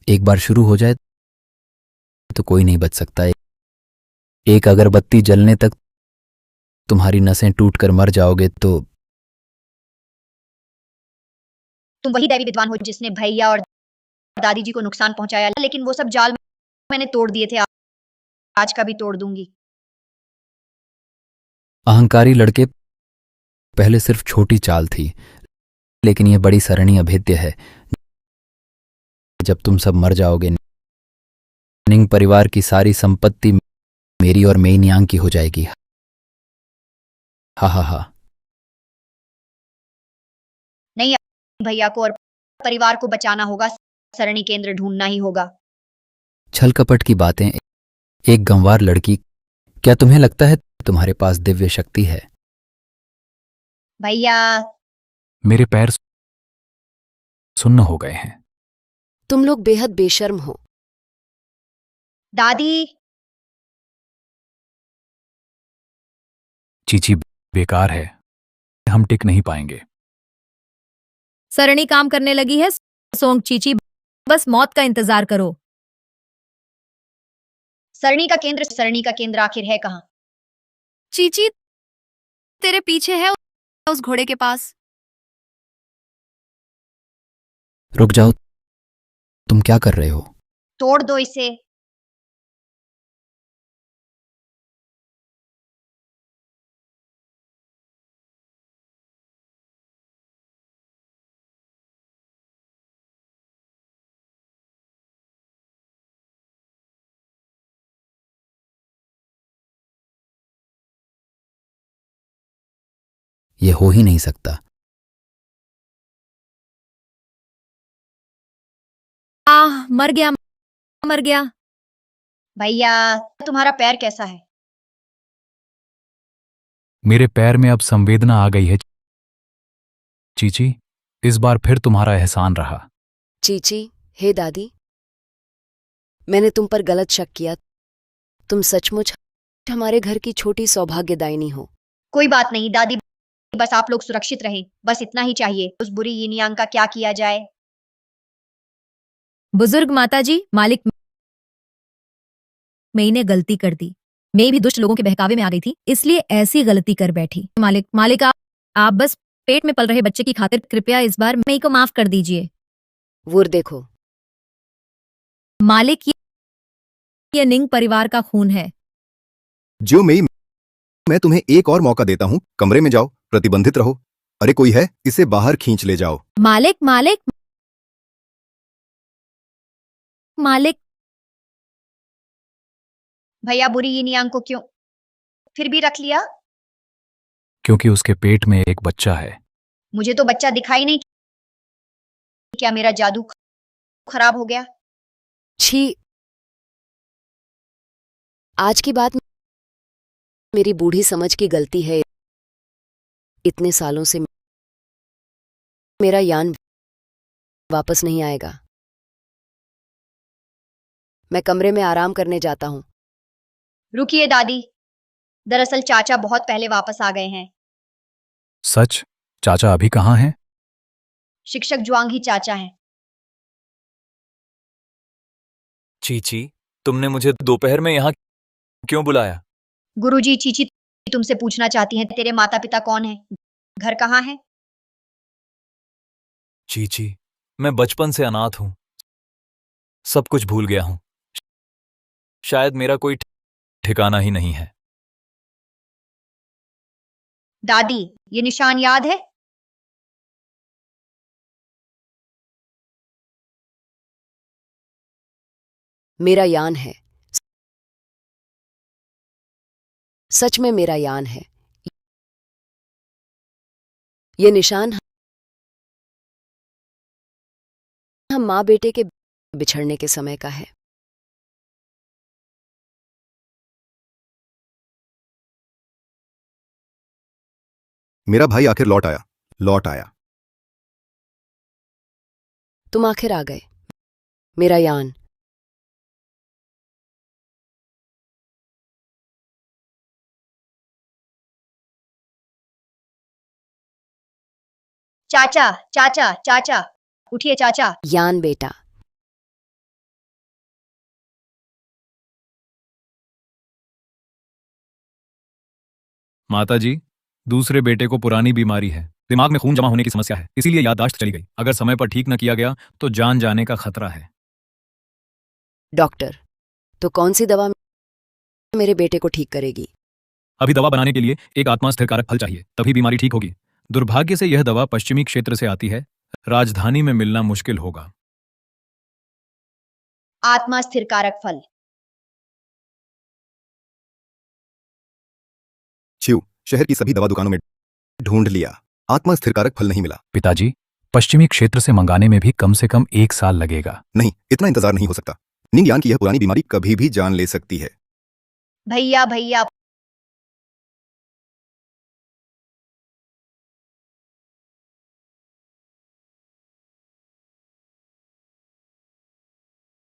एक बार शुरू हो जाए तो कोई नहीं बच सकता। एक अगरबत्ती जलने तक तुम्हारी नसें टूटकर मर जाओगे तो तुम वही दैवी विद्वान हो जिसने भैया और दादी जी को नुकसान पहुंचाया, लेकिन वो सब जाल मैंने तोड़ दिए थे। आज का भी तोड़ दूंगी। अहंकारी लड़के, पहले सिर्फ छोटी चाल थी, लेकिन यह बड़ी सरणी अभेद्य है। जब तुम सब मर जाओगे, निंग परिवार की सारी संपत्ति मेरी और मेइनियांग की हो जाएगी। हा हा हा। नहीं, भैया को और परिवार को बचाना होगा, सरणी केंद्र ढूंढना ही होगा। छल कपट की बातें, एक गंवार लड़की, क्या तुम्हें लगता है तुम्हारे पास दिव्य शक्ति है? भैया, मेरे पैर सुन्न हो गए हैं। तुम लोग बेहद बेशर्म हो। दादी, चीची बेकार है, हम टिक नहीं पाएंगे। सरणी काम करने लगी है सोंग चीची, बस मौत का इंतजार करो। सरणी का केंद्र आखिर है कहाँ? चीची तेरे पीछे है, उस घोड़े के पास। रुक जाओ, तुम क्या कर रहे हो? तोड़ दो इसे। ये हो ही नहीं सकता। मर गया, मर गया। भैया, तुम्हारा पैर कैसा है? मेरे पैर में अब संवेदना आ गई है। चीची, इस बार फिर तुम्हारा एहसान रहा। चीची, हे दादी, मैंने तुम पर गलत शक किया। तुम सचमुच हमारे घर की छोटी सौभाग्यदायिनी हो। कोई बात नहीं दादी, बस आप लोग सुरक्षित रहें, बस इतना ही चाहिए। उस बुरी यिन यांग का क्या किया जाए? बुजुर्ग माताजी, मालिक, मैंने गलती कर दी। मैं भी दुष्ट लोगों के बहकावे में आ गई थी, इसलिए ऐसी गलती कर बैठी। मालिक आप बस पेट में पल रहे बच्चे की खातिर कृपया इस बार मैं को माफ कर दीजिए। वो देखो मालिक, ये निंग परिवार का खून है। जो मैं तुम्हें एक और मौका देता हूँ, कमरे में जाओ, प्रतिबंधित रहो। अरे कोई है, इसे बाहर खींच ले जाओ। मालिक, भैया, बुरी यिन यांग को क्यों फिर भी रख लिया? क्योंकि उसके पेट में एक बच्चा है। मुझे तो बच्चा दिखाई नहीं। क्या मेरा जादू खराब हो गया? छी, आज की बात मेरी बूढ़ी समझ की गलती है। इतने सालों से मेरा यान वापस नहीं आएगा। मैं कमरे में आराम करने जाता हूं। रुकिए दादी, दरअसल चाचा बहुत पहले वापस आ गए हैं। सच? चाचा अभी कहाँ हैं? शिक्षक जुआंग ही चाचा हैं। चीची, तुमने मुझे दोपहर में यहाँ क्यों बुलाया? गुरुजी, चीची तुमसे पूछना चाहती हैं, तेरे माता पिता कौन हैं? घर कहाँ है? चीची, मैं बचपन से अनाथ हूं, सब कुछ भूल गया हूं। शायद मेरा कोई ठिकाना ही नहीं है। दादी, ये निशान याद है? मेरा यान है, सच में मेरा यान है। ये निशान हम माँ बेटे के बिछड़ने के समय का है। मेरा भाई आखिर लौट आया। तुम आखिर आ गए, मेरा यान। चाचा, चाचा, चाचा, उठिए चाचा। यान बेटा, माताजी, दूसरे बेटे को पुरानी बीमारी है, दिमाग में खून जमा होने की समस्या है, इसीलिए याददाश्त चली गई। अगर समय पर ठीक न किया गया तो जान जाने का खतरा है। डॉक्टर, तो कौन सी दवा मेरे बेटे को ठीक करेगी? अभी दवा बनाने के लिए एक आत्मा स्थिरकारक फल चाहिए, तभी बीमारी ठीक होगी। दुर्भाग्य से यह दवा पश्चिमी क्षेत्र से आती है, राजधानी में मिलना मुश्किल होगा। आत्मा स्थिरकारक फल। शिव, शहर की सभी दवा दुकानों में ढूंढ लिया, आत्मा स्थिरकारक फल नहीं मिला। पिताजी, पश्चिमी क्षेत्र से मंगाने में भी कम से कम 1 साल लगेगा। नहीं, इतना इंतजार नहीं हो सकता। निंग यान की यह पुरानी बीमारी कभी भी जान ले सकती है। भैया भैया,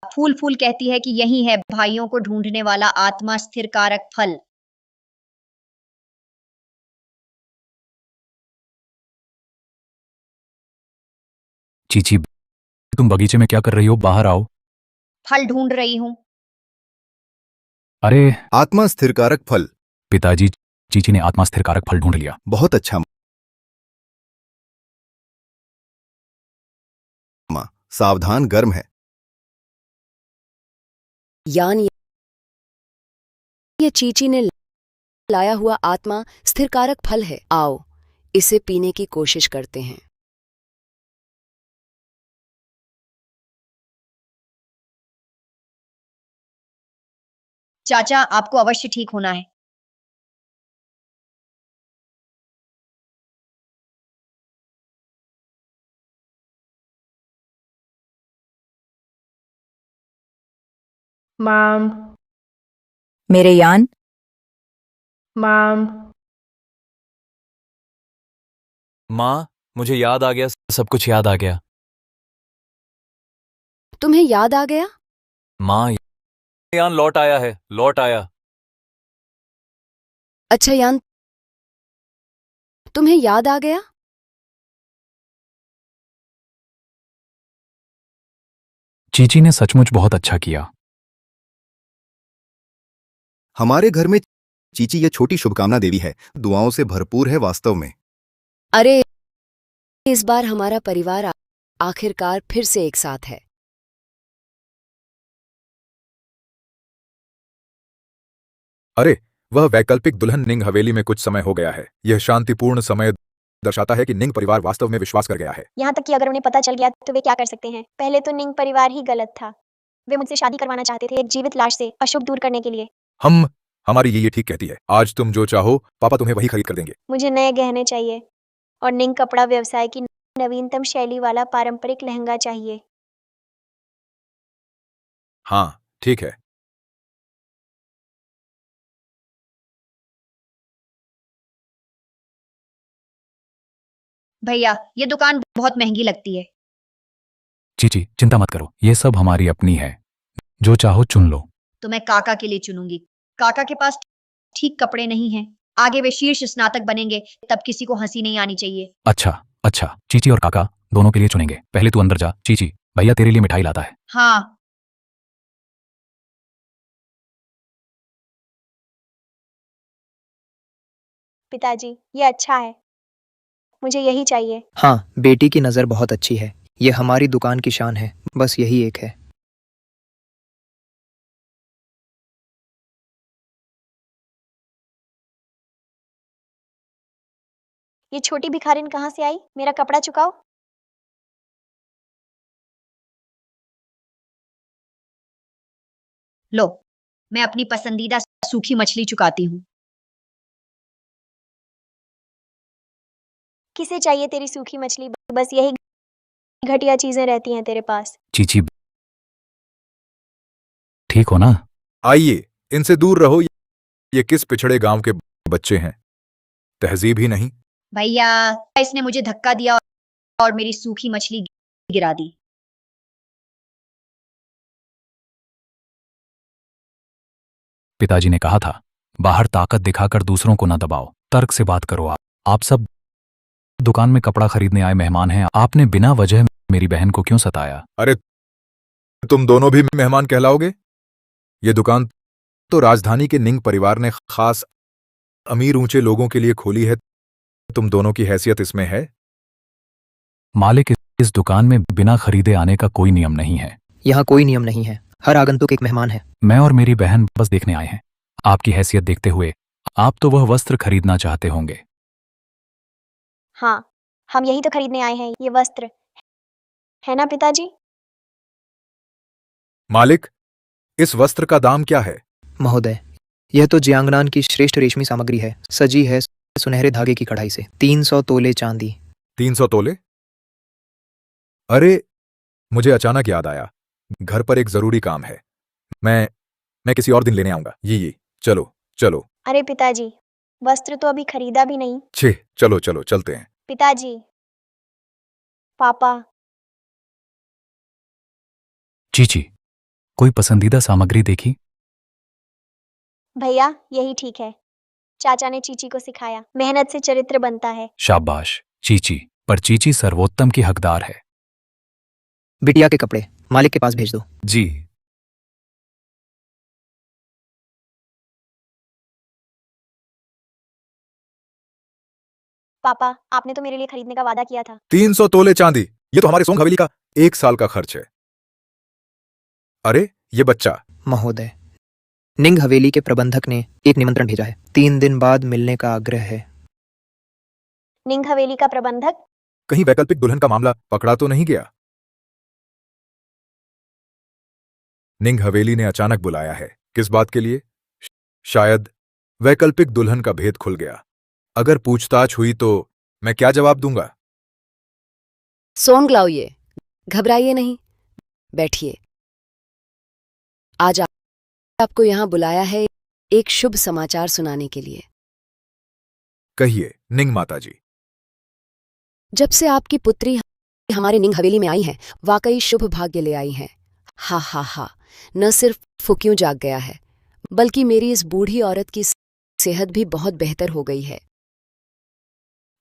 फूल फूल कहती है कि यही है भाइयों को ढूंढने वाला आत्मा स्थिर कारक फल। चीची, तुम बगीचे में क्या कर रही हो? बाहर आओ। फल ढूंढ रही हूँ। अरे आत्मा स्थिरकारक फल। पिताजी, चीची ने आत्मा स्थिर कारक फल ढूंढ लिया। बहुत अच्छा माँ, सावधान, गर्म है। यान, ये चीची ने लाया हुआ आत्मा स्थिरकारक फल है। आओ इसे पीने की कोशिश करते हैं। चाचा, आपको अवश्य ठीक होना है। माम, मेरे यान, माम। माँ, मुझे याद आ गया, सब कुछ याद आ गया। तुम्हें याद आ गया? माँ, यान लौट आया है, लौट आया। अच्छा यान, तुम्हें याद आ गया? चीची ने सचमुच बहुत अच्छा किया। हमारे घर में चीची यह छोटी शुभकामना देवी है, दुआओं से भरपूर है वास्तव में। अरे, इस बार हमारा परिवार आखिरकार फिर से एक साथ है। अरे, वह वैकल्पिक दुल्हन निंग हवेली में कुछ समय हो गया है। यह शांतिपूर्ण समय दर्शाता है कि निंग परिवार वास्तव में विश्वास कर गया है। यहाँ तक कि अगर उन्हें पता चल गया तो वे क्या कर सकते हैं? पहले तो निंग परिवार ही गलत था। वे मुझसे शादी करवाना चाहते थे एक जीवित लाश से अशुभ दूर करने के लिए। हमारी ये ठीक कहती है। आज तुम जो चाहो पापा तुम्हें वही खरीद कर देंगे। मुझे नए गहने चाहिए और निंग कपड़ा व्यवसाय की नवीनतम शैली वाला पारंपरिक लहंगा चाहिए। हाँ, ठीक है। भैया, ये दुकान बहुत महंगी लगती है। चीची, चिंता मत करो, ये सब हमारी अपनी है। जो चाहो चुन लो। तो मैं काका के लिए चुनूंगी। काका के पास ठीक कपड़े नहीं हैं। आगे वे शीर्ष स्नातक बनेंगे, तब किसी को हंसी नहीं आनी चाहिए। अच्छा, चीची और काका दोनों के लिए चुनेंगे। पहले तू अंदर जा। चीची, भैया तेरे लिए मिठाई लाता है। हाँ। पिताजी, ये अच्छा है, मुझे यही चाहिए। हाँ, बेटी की नज़र बहुत अच्छी है। ये हमारी दुकान की शान है, बस यही एक है। ये छोटी भिखारिन कहाँ से आई? मेरा कपड़ा चुकाओ। लो, मैं अपनी पसंदीदा सूखी मछली चुकाती हूँ। किसे चाहिए तेरी सूखी मछली? बस यही घटिया चीजें रहती हैं तेरे पास। चीची, ठीक हो ना? आइए, इनसे दूर रहो। ये किस पिछड़े गांव के बच्चे हैं, तहजीब ही नहीं। भैया, इसने मुझे धक्का दिया और मेरी सूखी मछली गिरा दी। पिताजी ने कहा था, बाहर ताकत दिखाकर दूसरों को न दबाओ, तर्क से बात करो। आप सब दुकान में कपड़ा खरीदने आए मेहमान हैं। आपने बिना वजह मेरी बहन को क्यों सताया? अरे, तुम दोनों भी मेहमान कहलाओगे। ये दुकान तो राजधानी के निंग परिवार ने खास अमीर ऊंचे लोगों के लिए खोली है। तुम दोनों की हैसियत इसमें है। मालिक, इस दुकान में बिना खरीदे आने का कोई नियम नहीं है। यहाँ कोई नियम नहीं है, हर आगंतुक एक मेहमान है। मैं और मेरी बहन बस देखने आए हैं। आपकी हैसियत देखते हुए आप तो वह वस्त्र खरीदना चाहते होंगे। हाँ, हम यही तो खरीदने आए हैं, ये वस्त्र, है ना पिताजी? मालिक, इस वस्त्र का दाम क्या है? महोदय, यह तो जियांगनान की श्रेष्ठ रेशमी सामग्री है, सजी है सुनहरे धागे की कढ़ाई से। 300 तोले चांदी। 300 तोले? अरे, मुझे अचानक याद आया, घर पर एक जरूरी काम है। मैं किसी और दिन लेने आऊंगा। ये चलो चलो। अरे पिताजी, वस्त्र तो अभी खरीदा भी नहीं। छे, चलो चलो चलते हैं। पिताजी, पापा, चीची, कोई पसंदीदा सामग्री देखी? भैया यही ठीक है। चाचा ने चीची को सिखाया, मेहनत से चरित्र बनता है। शाबाश चीची, पर चीची सर्वोत्तम की हकदार है। बिटिया के कपड़े मालिक के पास भेज दो। जी। पापा, आपने तो मेरे लिए खरीदने का वादा किया था। 300 तोले चांदी, ये तो हमारे सोंग हवेली का 1 साल का खर्च है। अरे, ये बच्चा। महोदय, निंग हवेली के प्रबंधक ने एक निमंत्रण भेजा है। 3 दिन बाद मिलने का आग्रह है। निंग हवेली का प्रबंधक? कहीं वैकल्पिक दुल्हन का मामला पकड़ा तो नहीं गया? निंग हवेली ने अचानक बुलाया है। किस बात के लिए? शायद वैकल्पिक दुल्हन का भेद खुल गया। अगर पूछताछ हुई तो मैं क्या जवाब दूंगा? सोंग लाओये, घबराइए नहीं, बैठिए। आज आपको यहां बुलाया है एक शुभ समाचार सुनाने के लिए। कहिए, निंग माताजी। जब से आपकी पुत्री हमारे निंग हवेली में आई है, वाकई शुभ भाग्य ले आई है। हा हा हा, न सिर्फ फुक्यूं जाग गया है, बल्कि मेरी इस बूढ़ी औरत की सेहत भी बहुत बेहतर हो गई है।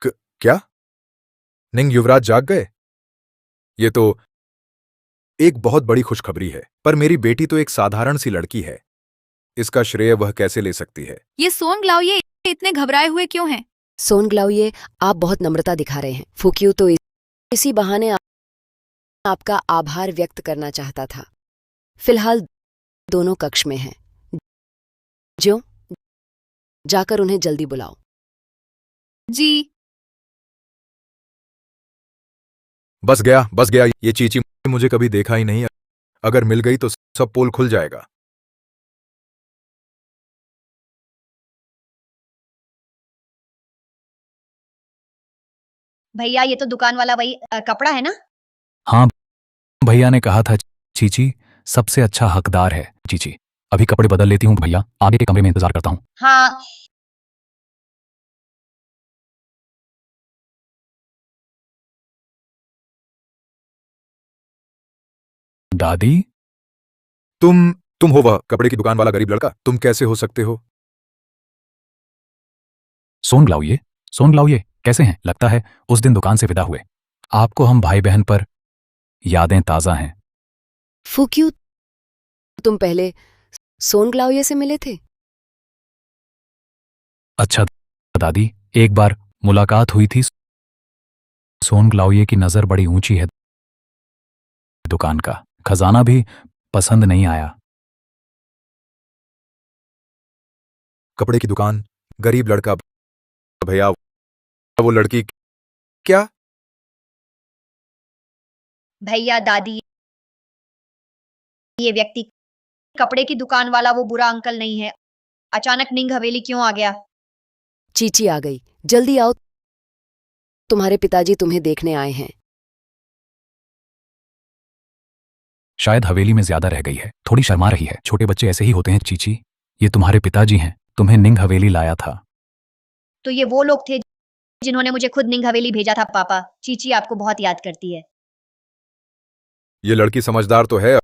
क्या? निंग युवराज जाग गए? ये तो एक बहुत बड़ी खुशखबरी है, पर मेरी बेटी तो एक साधारण सी लड़की है। इसका श्रेय वह कैसे ले सकती है? ये सोंग लाओये इतने घबराए हुए क्यों हैं? सोंग लाओये, आप बहुत नम्रता दिखा रहे हैं। फुक्यू तो इसी बहाने आपका आभार व्यक्त करना चाहता था। फिलहाल दोनों कक्ष में हैं। जो जाकर उन्हें जल्दी बुलाओ। जी। बस गया। ये चीची मुझे कभी देखा ही नहीं। अगर मिल गई तो सब पोल खुल जाएगा। भैया ये तो दुकान वाला वही कपड़ा है ना? हाँ, भैया ने कहा था चीची सबसे अच्छा हकदार है। चीची, अभी कपड़े बदल लेती हूँ भैया, आगे के कमरे में इंतजार करता हूँ। हाँ। दादी, तुम हो वह कपड़े की दुकान वाला गरीब लड़का? तुम कैसे हो सकते हो? सोंग लाओये कैसे हैं? लगता है उस दिन दुकान से विदा हुए। आपको हम भाई बहन पर यादें ताजा हैं। फुक्यू, तुम पहले सोंग लाओये से मिले थे? अच्छा दादी, एक बार मुलाकात हुई थी। सोंग लाओये की नजर बड़ी ऊंची है। दुकान का खजाना भी पसंद नहीं आया। कपड़े की दुकान, गरीब लड़का। भैया वो लड़की क्या? भैया दादी, ये व्यक्ति कपड़े की दुकान वाला वो बुरा अंकल नहीं है। अचानक निंग हवेली क्यों आ गया? चीची आ गई, जल्दी आओ, तुम्हारे पिताजी तुम्हें देखने आए हैं। शायद हवेली में ज्यादा रह गई है, थोड़ी शर्मा रही है। छोटे बच्चे ऐसे ही होते हैं चीची। ये तुम्हारे पिताजी हैं, तुम्हें निंग हवेली लाया था। तो ये वो लोग थे जिन्होंने मुझे खुद निंग हवेली भेजा था। पापा, चीची आपको बहुत याद करती है। ये लड़की समझदार तो है।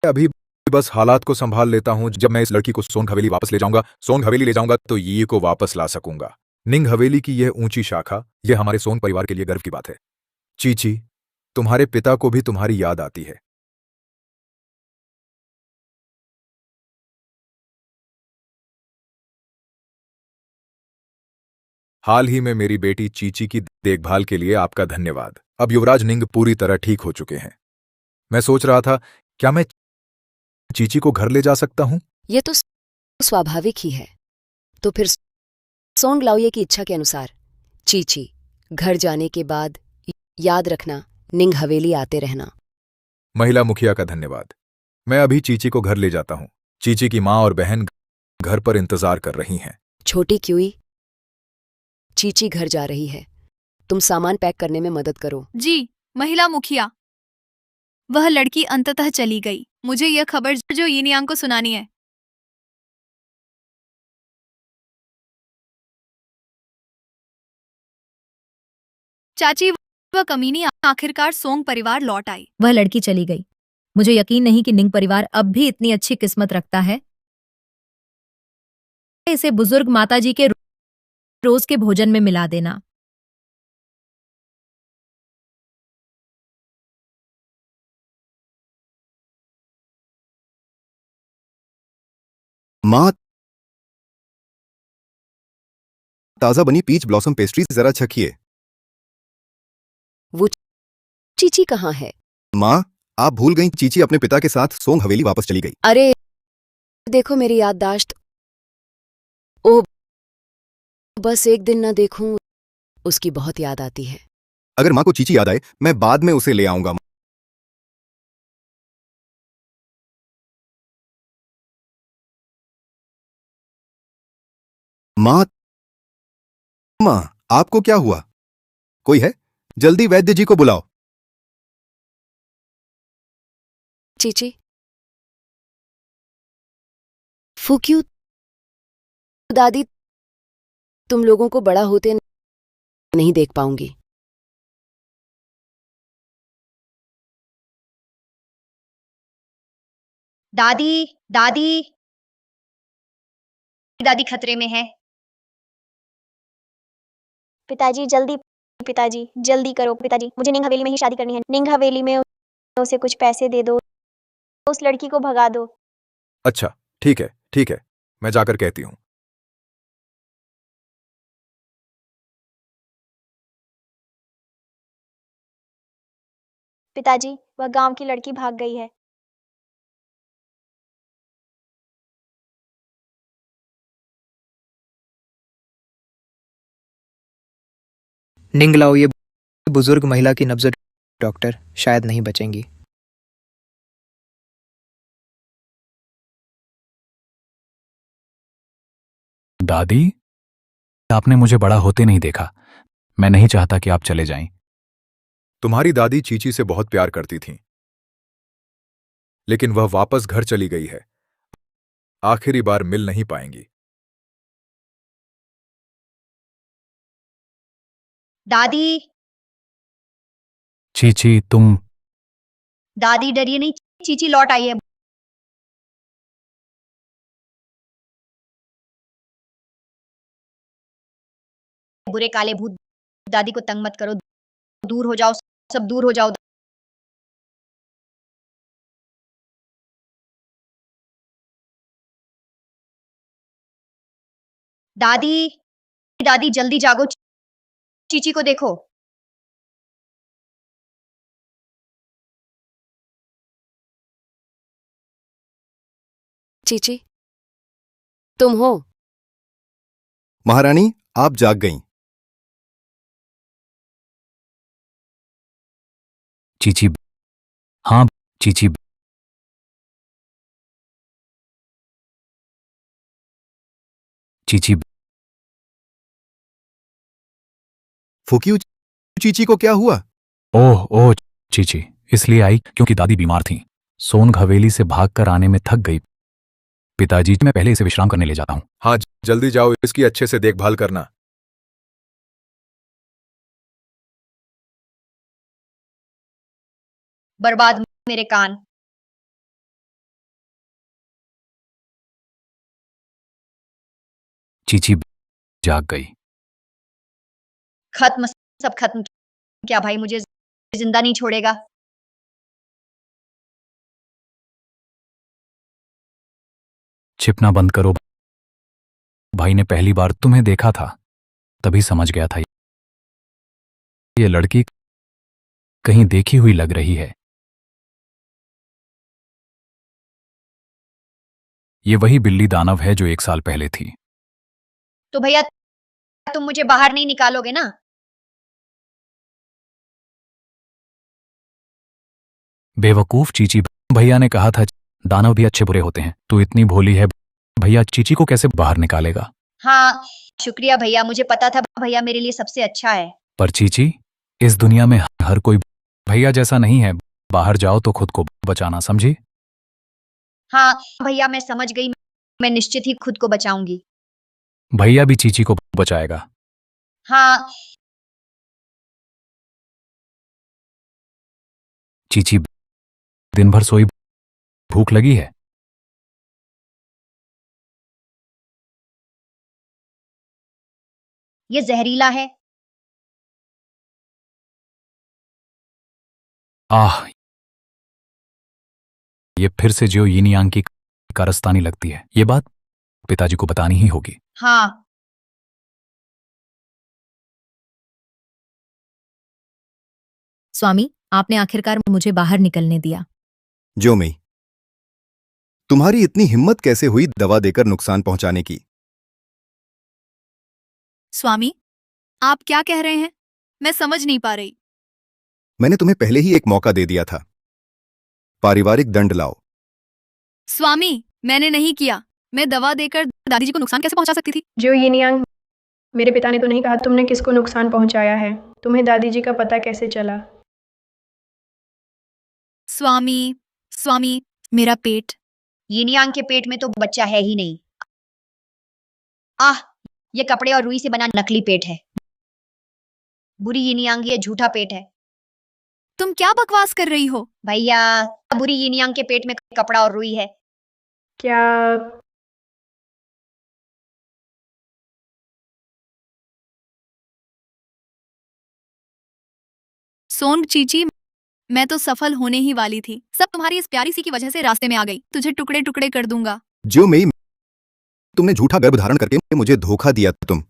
अभी बस हालात को संभाल लेता हूं। जब मैं इस लड़की को सोंग हवेली वापस ले जाऊंगा, सोंग हवेली ले जाऊंगा, तो ये को वापस ला सकूंगा। निंग हवेली की यह ऊंची शाखा, यह हमारे सोंग परिवार के लिए गर्व की बात है। चीची, तुम्हारे पिता को भी तुम्हारी याद आती है। हाल ही में मेरी बेटी चीची की देखभाल के लिए आपका धन्यवाद। अब युवराज निंग पूरी तरह ठीक हो चुके हैं। मैं सोच रहा था, क्या मैं चीची को घर ले जा सकता हूं? यह तो स्वाभाविक ही है। तो फिर सोंग लाओये की इच्छा के अनुसार चीची घर जाने के बाद याद रखना, निंग हवेली आते रहना। महिला मुखिया का धन्यवाद। मैं अभी चीची को घर ले जाता हूं। चीची की मां और बहन घर पर इंतजार कर रही हैं। छोटी क्यूई, चीची घर जा रही है, तुम सामान पैक करने में मदद करो। जी, महिला मुखिया। वह लड़की अंततः चली गई। मुझे यह खबर जो यिनयांग को सुनानी है। चाची, वह कमीनी आखिरकार सोंग परिवार लौट आई। वह लड़की चली गई। मुझे यकीन नहीं कि निंग परिवार अब भी इतनी अच्छी किस्मत रखता है। इसे बुजुर्ग माताजी के रोज के भोजन में मिला देना। माँ, ताजा बनी पीच ब्लॉसम पेस्ट्री जरा चखिए। वो चीची कहाँ है? माँ, आप भूल गईं, चीची अपने पिता के साथ सोंग हवेली वापस चली गई। अरे देखो मेरी याददाश्त। ओह, बस एक दिन ना देखूं, उसकी बहुत याद आती है। अगर माँ को चीची याद आए, मैं बाद में उसे ले आऊंगा। माँ, माँ, आपको क्या हुआ? कोई है? जल्दी वैद्य जी को बुलाओ। चीची, फूक्यू दादी, तुम लोगों को बड़ा होते नहीं देख पाऊंगी। दादी, दादी, दादी खतरे में है। पिताजी जल्दी, पिताजी जल्दी करो पिताजी, मुझे निंग हवेली में ही शादी करनी है। निंग हवेली में उसे कुछ पैसे दे दो, उस लड़की को भगा दो। अच्छा, ठीक है, ठीक है, मैं जाकर कहती हूँ। पिताजी, वह गांव की लड़की भाग गई है। निंग लाओ ये बुजुर्ग महिला की नब्ज डॉक्टर, शायद नहीं बचेंगी। दादी, आपने मुझे बड़ा होते नहीं देखा। मैं नहीं चाहता कि आप चले जाएं। तुम्हारी दादी चीची से बहुत प्यार करती थीं, लेकिन वह वापस घर चली गई है। आखिरी बार मिल नहीं पाएंगी। दादी, चीची, तुम। दादी डरिए नहीं, चीची लौट आई है। बुरे काले भूत, दादी को तंग मत करो, दूर हो जाओ, सब दूर हो जाओ। दादी, दादी जल्दी जागो, चीची को देखो। चीची, तुम हो? महारानी, आप जाग गईं। चीची, हाँ चीची। चीची, फुकियो, चीची को क्या हुआ? ओह ओह, चीची इसलिए आई क्योंकि दादी बीमार थी। सोंग हवेली से भागकर आने में थक गई। पिताजी, मैं पहले इसे विश्राम करने ले जाता हूँ। हाँ, जल्दी जाओ, इसकी अच्छे से देखभाल करना। बर्बाद मेरे कान। चीची जाग गई। खत्म, सब खत्म। क्या भाई मुझे जिंदा नहीं छोड़ेगा? छिपना बंद करो। भाई ने पहली बार तुम्हें देखा था, तभी समझ गया था ये लड़की कहीं देखी हुई लग रही है। ये वही बिल्ली दानव है जो 1 साल पहले थी। तो भैया तुम मुझे बाहर नहीं निकालोगे ना? बेवकूफ चीची, भैया ने कहा था दानव भी अच्छे बुरे होते हैं। तू इतनी भोली है, भैया चीची को कैसे बाहर निकालेगा? हाँ शुक्रिया भैया, मुझे पता था भैया मेरे लिए सबसे अच्छा है। पर चीची, इस दुनिया में हर कोई भैया जैसा नहीं है। बाहर जाओ तो खुद को बचाना, समझी? हाँ भैया, मैं समझ गई। मैं निश्चित ही खुद को बचाऊंगी। भैया भी चीची को बचाएगा। हाँ। चीची दिन भर सोई, भूख लगी है। ये जहरीला है। आह, ये फिर से जो यिन यांग की कारस्तानी लगती है। ये बात पिताजी को बतानी ही होगी। हाँ। स्वामी, आपने आखिरकार मुझे बाहर निकलने दिया। जो मई, तुम्हारी इतनी हिम्मत कैसे हुई दवा देकर नुकसान पहुंचाने की? स्वामी, आप क्या कह रहे हैं? मैं समझ नहीं पा रही। मैंने तुम्हें पहले ही एक मौका दे दिया था। पारिवारिक दंड लाओ। स्वामी, मैंने नहीं किया। मैं दवा देकर दादी जी को नुकसान कैसे पहुंचा सकती थी? जो यिन यांग, मेरे पिता ने तो नहीं कहा तुमने किसको नुकसान पहुंचाया है। तुम्हें दादी जी का पता कैसे चला? स्वामी, स्वामी, मेरा पेट। यिन यांग के पेट में तो बच्चा है ही नहीं। आह, ये कपड़े और रुई से बना नकली पेट है। बुरी यिन यांग, ये झूठा पेट है। तुम क्या बकवास कर रही हो? भैया, बुरी यिन यांग के पेट में कपड़ा और रुई है। क्या सोंग चीची, मैं तो सफल होने ही वाली थी। सब तुम्हारी इस प्यारी सी की वजह से रास्ते में आ गई। तुझे टुकड़े टुकड़े कर दूंगा। जो मई, तुमने झूठा गर्भ धारण करके मुझे धोखा दिया। तुम,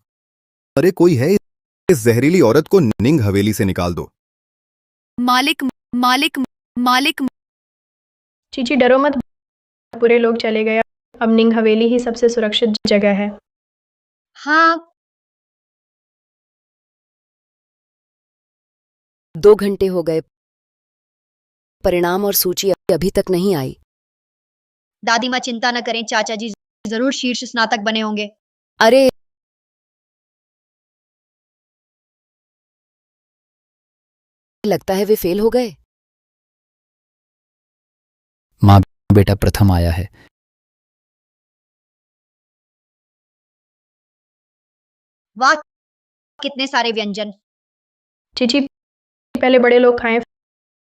अरे कोई है, इस जहरीली औरत को निंग हवेली से निकाल दो। मालिक, मालिक, मालिक। चीची डरो मत, बुरे लोग चले गए। अब निंग हवेली ही सबसे सुरक्षित जगह है। हाँ। 2 घंटे हो गए, परिणाम और सूची अभी तक नहीं आई। दादी माँ चिंता न करें, चाचा जी जरूर शीर्ष स्नातक बने होंगे। अरे लगता है वे फेल हो गए। माँ, बेटा प्रथम आया है। वाह, कितने सारे व्यंजन। चीची, पहले बड़े लोग खाएं,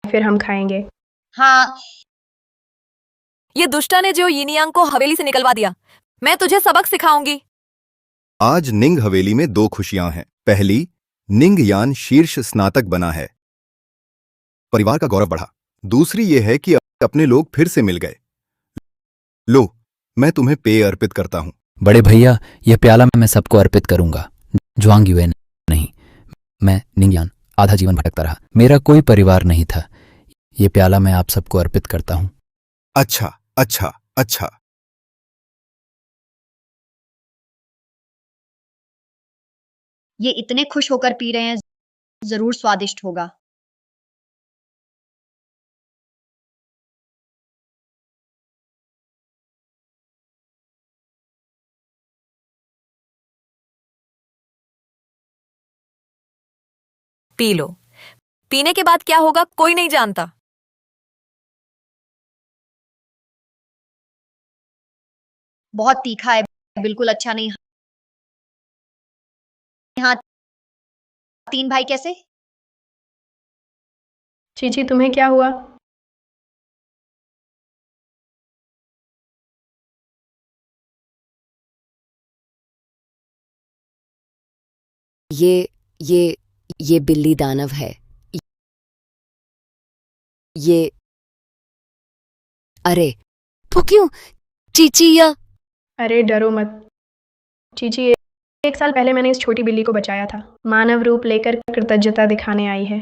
फिर हम खाएंगे। हाँ। ये दुष्टा ने जो यिन यांग को हवेली से निकलवा दिया। मैं तुझे सबक सिखाऊंगी। आज निंग हवेली में 2 खुशियां हैं। पहली, निंग यान शीर्ष स्नातक बना है, परिवार का गौरव बढ़ा। दूसरी ये है कि अपने लोग फिर से मिल गए। लो, मैं तुम्हें पेय अर्पित करता हूं। बड़े भैया, यह प्याला मैं सबको अर्पित करूंगा। ज्वांग युए नहीं, मैं निंगयान आधा जीवन भटकता रहा। मेरा कोई परिवार नहीं था। ये प्याला मैं आप सबको अर्पित करता हूं। अच्छा, अच्छा, अच्छा। ये इतने खुश होकर पी रहे हैं, जरूर स्वादिष्ट होगा। P low. पीने के बाद क्या होगा कोई नहीं जानता। बहुत तीखा है, बिल्कुल अच्छा नहीं। हाँ, 3 भाई कैसे? चीची, तुम्हें क्या हुआ? ये बिल्ली दानव है। ये अरे तो क्यों चीची या? अरे डरो मत चीची, 1 साल पहले मैंने इस छोटी बिल्ली को बचाया था। मानव रूप लेकर कृतज्ञता दिखाने आई है।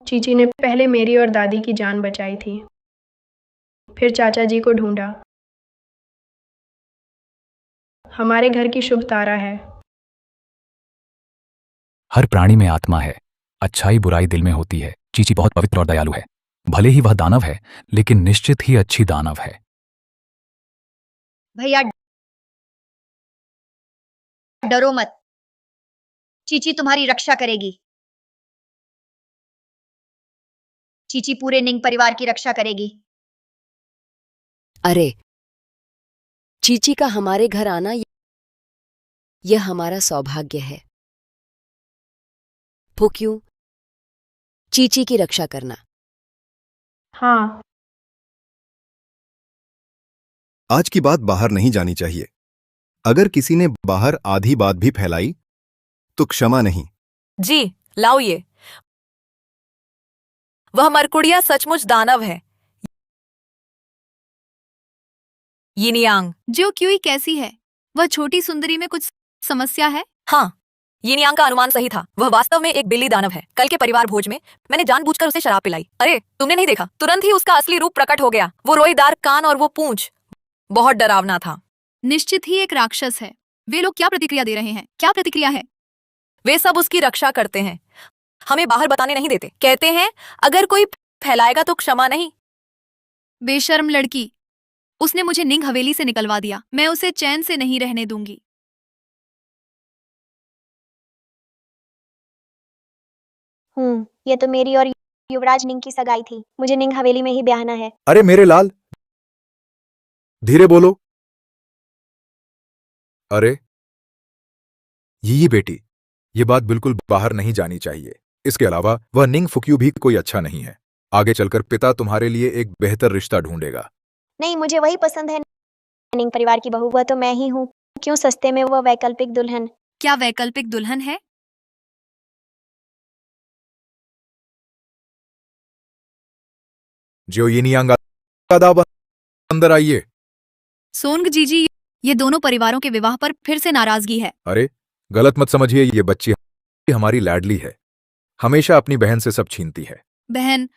चीची ने पहले मेरी और दादी की जान बचाई थी, फिर चाचा जी को ढूंढा। हमारे घर की शुभ तारा है। हर प्राणी में आत्मा है। अच्छाई बुराई दिल में होती है। चीची बहुत पवित्र और दयालु है। भले ही वह दानव है, लेकिन निश्चित ही अच्छी दानव है। भैया डरो मत, चीची तुम्हारी रक्षा करेगी। चीची पूरे निंग परिवार की रक्षा करेगी। अरे, चीची का हमारे घर आना यह हमारा सौभाग्य है। फुक्यू, चीची की रक्षा करना। हाँ। आज की बात बाहर नहीं जानी चाहिए। अगर किसी ने बाहर आधी बात भी फैलाई तो क्षमा नहीं। जी, लाओ ये। वह मरकुड़िया सचमुच दानव है। यिनियांग। जो क्यूई कैसी है? वह छोटी सुंदरी में कुछ समस्या है? हाँ, यिनियांग का अनुमान सही था। वह वास्तव में एक बिल्ली दानव है। कल के परिवार भोज में मैंने जानबूझकर उसे शराब पिलाई। अरे, तुमने नहीं देखा? तुरंत ही उसका असली रूप प्रकट हो गया। वो रोईदार कान और वो पूंछ बहुत डरावना था। निश्चित ही एक राक्षस है। वे लोग क्या प्रतिक्रिया दे रहे हैं? क्या प्रतिक्रिया है? वे सब उसकी रक्षा करते हैं, हमें बाहर बताने नहीं देते। कहते हैं अगर कोई फैलाएगा तो क्षमा नहीं। बेशर्म लड़की, उसने मुझे निंग हवेली से निकलवा दिया। मैं उसे चैन से नहीं रहने दूंगी। ये तो मेरी और युवराज निंग की सगाई थी। मुझे निंग हवेली में ही ब्याहना है। अरे मेरे लाल, धीरे बोलो। अरे यी बेटी, ये बात बिल्कुल बाहर नहीं जानी चाहिए। इसके अलावा वह निंग फुक्यू भी कोई अच्छा नहीं है। आगे चलकर पिता तुम्हारे लिए एक बेहतर रिश्ता ढूंढेगा। नहीं, मुझे वही पसंद है। निंग परिवार की बहू वह तो मैं ही हूँ। क्यों सस्ते में वह वैकल्पिक दुल्हन? क्या वैकल्पिक दुल्हन है? जो यिनियांग दाव अंदर आइए। सोंग जीजी, ये दोनों परिवारों के विवाह पर फिर से नाराजगी है। अरे गलत मत समझिए, ये बच्ची हमारी लाडली है। हमेशा अपनी बहन से सब छीनती है। बहन,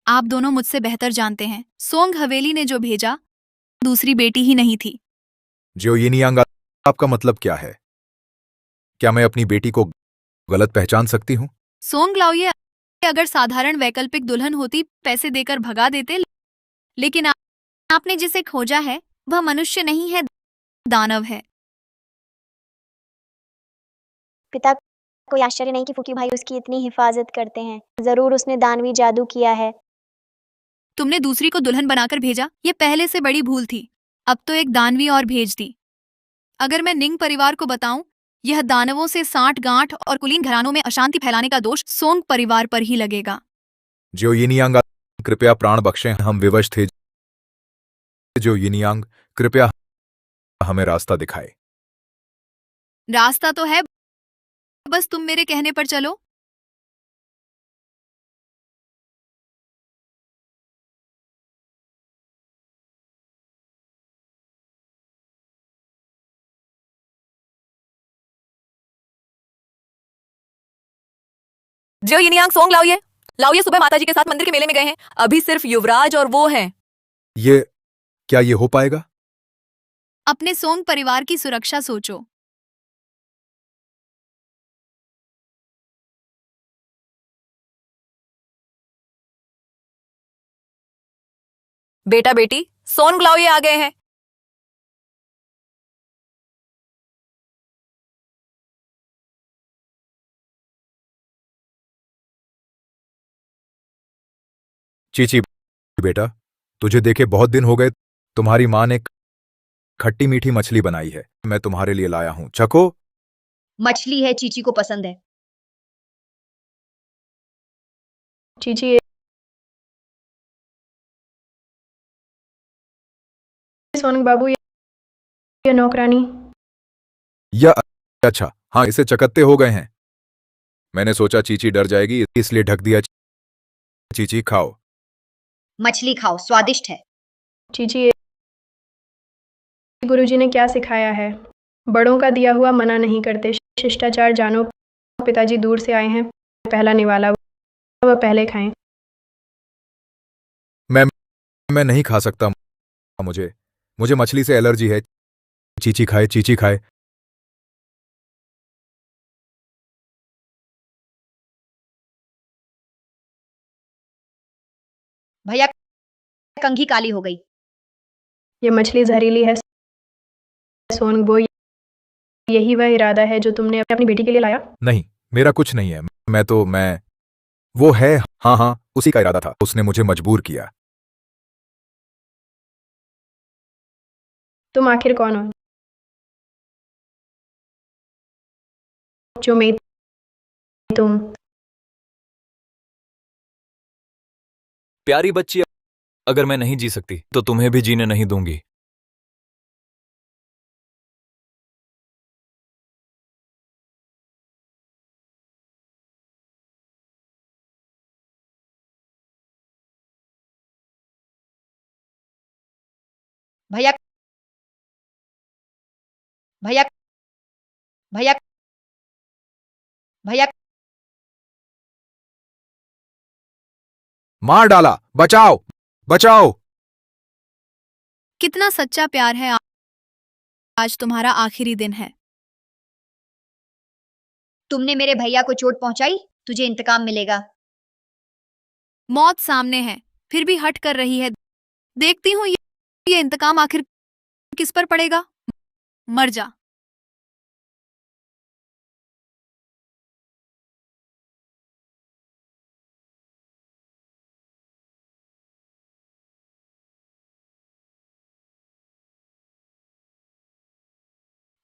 आप दोनों मुझसे बेहतर जानते हैं। सोंग हवेली ने जो भेजा दूसरी बेटी ही नहीं थी। जो यिनियांग, आपका मतलब क्या है? क्या मैं अपनी बेटी को गलत पहचान सकती हूँ? सोंग लाओये अगर साधारण वैकल्पिक दुल्हन होती पैसे देकर भगा देते, लेकिन आपने जिसे खोजा है वह मनुष्य नहीं है, दानव है। पिता कोई आश्चर्य नहीं कि फुकी भाई उसकी इतनी हिफाजत करते हैं। जरूर उसने दानवी जादू किया है। तुमने दूसरी को दुल्हन बनाकर भेजा, ये पहले से बड़ी भूल थी। अब तो एक दानवी और भेज दी। अगर मैं निंग परिवार को बताऊं, यह दानवों से साठ गांठ और कुलीन घरानों में अशांति फैलाने का दोष सोंग परिवार पर ही लगेगा। जो यिनियांग, कृपया प्राण बख्शें, हम विवश थे। जो यिनियांग, कृपया हमें रास्ता दिखाए। रास्ता तो है, बस तुम मेरे कहने पर चलो। जो यिनियांग, सोंग लाओये। लाओये सुबह माताजी के साथ मंदिर के मेले में गए हैं। अभी सिर्फ युवराज और वो हैं। क्या ये हो पाएगा? अपने सोंग परिवार की सुरक्षा सोचो। बेटा बेटी, सोंग लाओये आ गए हैं। चीची बेटा, तुझे देखे बहुत दिन हो गए। तुम्हारी माँ ने खट्टी मीठी मछली बनाई है, मैं तुम्हारे लिए लाया हूं, चखो। मछली है, चीची को पसंद है। चीची, सोनग बाबू, ये नौकरानी। या अच्छा, हाँ, इसे चकत्ते हो गए हैं। मैंने सोचा चीची डर जाएगी, इसलिए ढक दिया। चीची खाओ। मछली खाओ, स्वादिष्ट है। चीची, गुरुजी ने क्या सिखाया है? बड़ों का दिया हुआ मना नहीं करते। शिष्टाचार जानो। पिताजी दूर से आए हैं, पहला निवाला वह पहले खाएं। मैं नहीं खा सकता। मुझे मछली से एलर्जी है। चीची खाए, चीची खाए। भैया, कंघी काली हो गई। ये मछली जहरीली है सोनग बो। यही वह इरादा है जो तुमने अपनी बेटी के लिए लाया? नहीं, मेरा कुछ नहीं है। मैं वो है, हाँ हाँ, उसी का इरादा था। उसने मुझे मजबूर किया। तुम आखिर कौन हो जो मैं तुम प्यारी बच्ची, अगर मैं नहीं जी सकती तो तुम्हें भी जीने नहीं दूंगी। भैया भैया भैया भैया मार डाला, बचाओ बचाओ। कितना सच्चा प्यार है। आज तुम्हारा आखिरी दिन है। तुमने मेरे भैया को चोट पहुंचाई, तुझे इंतकाम मिलेगा। मौत सामने है, फिर भी हट कर रही है। देखती हूँ ये इंतकाम आखिर किस पर पड़ेगा। मर जा।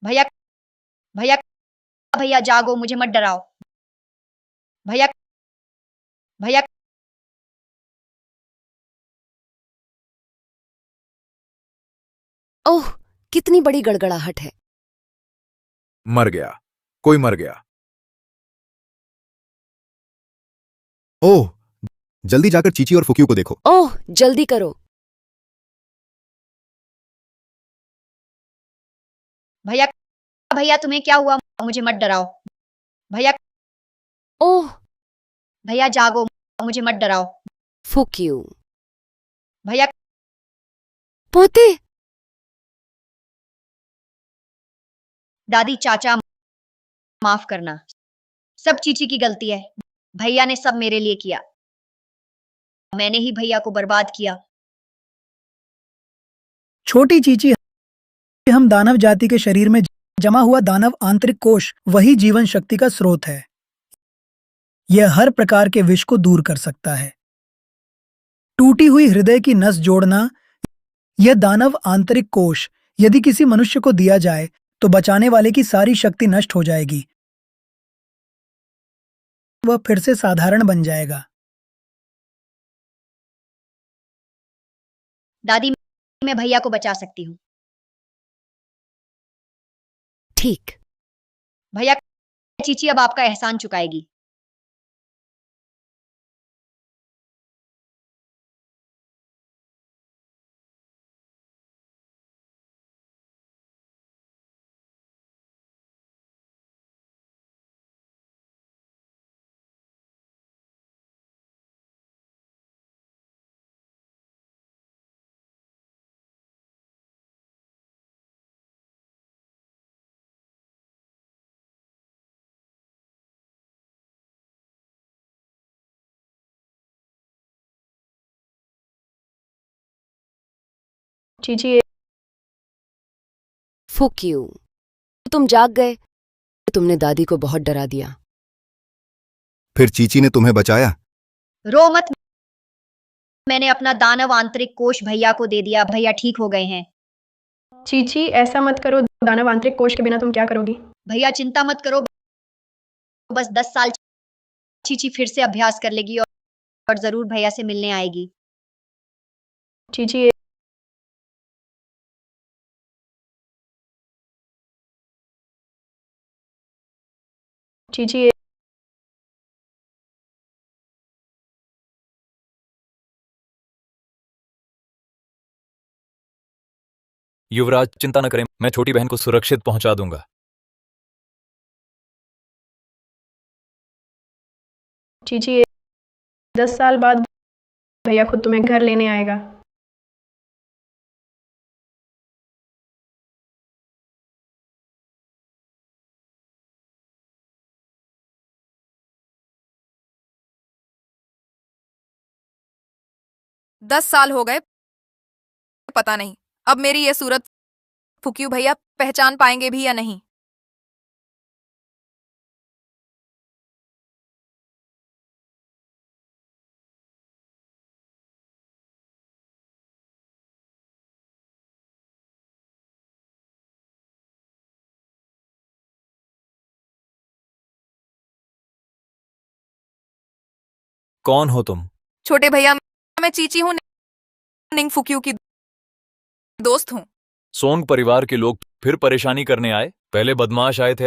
भैया भैया भैया जागो, मुझे मत डराओ। भैया भैया ओह, कितनी बड़ी गड़गड़ाहट है। मर गया, कोई मर गया। ओह, जल्दी जाकर चीची और फुकियो को देखो। ओह, जल्दी करो। भैया भैया तुम्हें क्या हुआ, मुझे मत डराओ। भैया ओह, भैया जागो, मुझे मत डराओ। फुक यू। भैया पोते। दादी चाचा माफ करना, सब चीची की गलती है। भैया ने सब मेरे लिए किया, मैंने ही भैया को बर्बाद किया। छोटी चीची, हम दानव जाति के शरीर में जमा हुआ दानव आंतरिक कोश वही जीवन शक्ति का स्रोत है। यह हर प्रकार के विष को दूर कर सकता है। टूटी हुई हृदय की नस जोड़ना, यह दानव आंतरिक कोश यदि किसी मनुष्य को दिया जाए तो बचाने वाले की सारी शक्ति नष्ट हो जाएगी। वह फिर से साधारण बन जाएगा। दादी मैं भैया को बचा सकती हूँ। ठीक। भैया चीची अब आपका एहसान चुकाएगी। चीची फुक यू। तुम जाग गए। तुमने दादी को बहुत डरा दिया। फिर चीची ने तुम्हें बचाया। रो मत, मैंने अपना दानव आंतरिक कोश भैया को दे दिया। भैया ठीक हो गए हैं। चीची ऐसा मत करो। दानव आंतरिक कोश के बिना तुम क्या करोगी। भैया चिंता मत करो, बस 10 साल चीची फिर से अभ्यास कर लेगी और जरूर भैया से मिलने आएगी। चीची चीची युवराज चिंता न करें, मैं छोटी बहन को सुरक्षित पहुंचा दूंगा। चीची 10 साल बाद भैया खुद तुम्हें घर लेने आएगा। दस साल हो गए, पता नहीं अब मेरी ये सूरत फुकियो भैया पहचान पाएंगे भी या नहीं। कौन हो तुम? छोटे भैया, मैं चीची हूँ, निंग फुक्यू की दोस्त हूँ। सोंग परिवार के लोग फिर परेशानी करने आए? पहले बदमाश आए थे,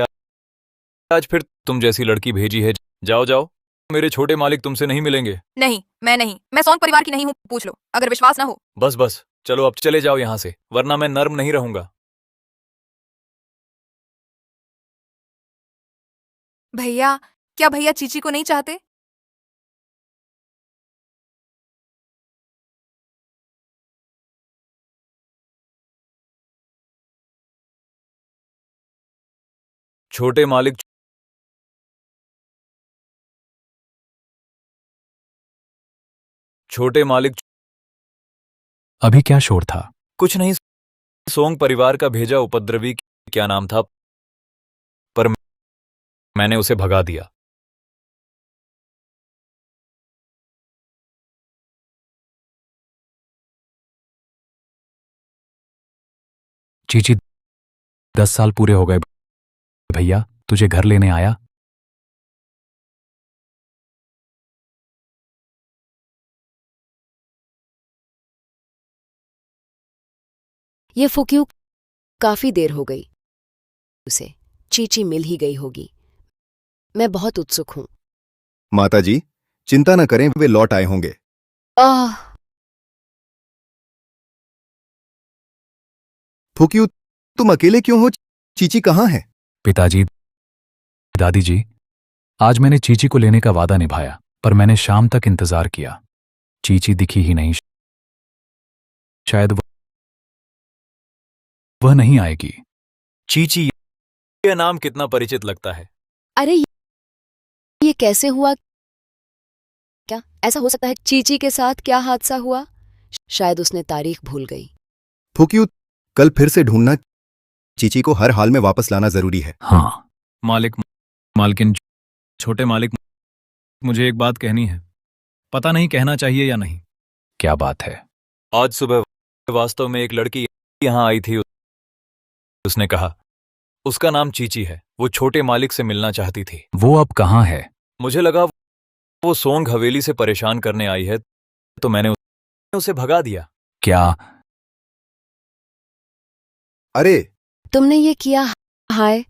आज फिर तुम जैसी लड़की भेजी है। जाओ जाओ, मेरे छोटे मालिक तुमसे नहीं मिलेंगे। नहीं, मैं सोंग परिवार की नहीं हूँ, पूछ लो। अगर विश्वास ना हो बस बस, चलो अब चले जाओ यहाँ से, वरना मैं नर्म नहीं रहूंगा। भैया, क्या भैया चीची को नहीं चाहते? छोटे मालिक छोटे मालिक अभी क्या शोर था? कुछ नहीं, सोंग परिवार का भेजा उपद्रवी, क्या नाम था, पर मैंने उसे भगा दिया। चीची, 10 साल पूरे हो गए भैया, तुझे घर लेने आया। ये फुक्यू काफी देर हो गई, उसे चीची मिल ही गई होगी। मैं बहुत उत्सुक हूं। माताजी, चिंता न करें, वे लौट आए होंगे। आह, फुक्यू, तुम अकेले क्यों हो? चीची कहाँ है? पिताजी, दादी जी, आज मैंने चीची को लेने का वादा निभाया, पर मैंने शाम तक इंतजार किया। चीची दिखी ही नहीं। शायद वह नहीं आएगी। चीची, यह नाम कितना परिचित लगता है। अरे ये कैसे हुआ? क्या ऐसा हो सकता है? चीची के साथ क्या हादसा हुआ? शायद उसने तारीख भूल गई। फुक्यू, कल फिर से ढूंढना। चीची को हर हाल में वापस लाना जरूरी है। हाँ मालकिन, छोटे मालिक, मुझे एक बात कहनी है। पता नहीं कहना चाहिए या नहीं। क्या बात है? आज सुबह वास्तव में एक लड़की यहाँ आई थी। उसने कहा उसका नाम चीची है, वो छोटे मालिक से मिलना चाहती थी। वो अब कहाँ है? मुझे लगा वो सोंग हवेली से परेशान करने आई है, तो मैंने उसे भगा दिया। क्या? अरे, तुमने ये किया? हाय,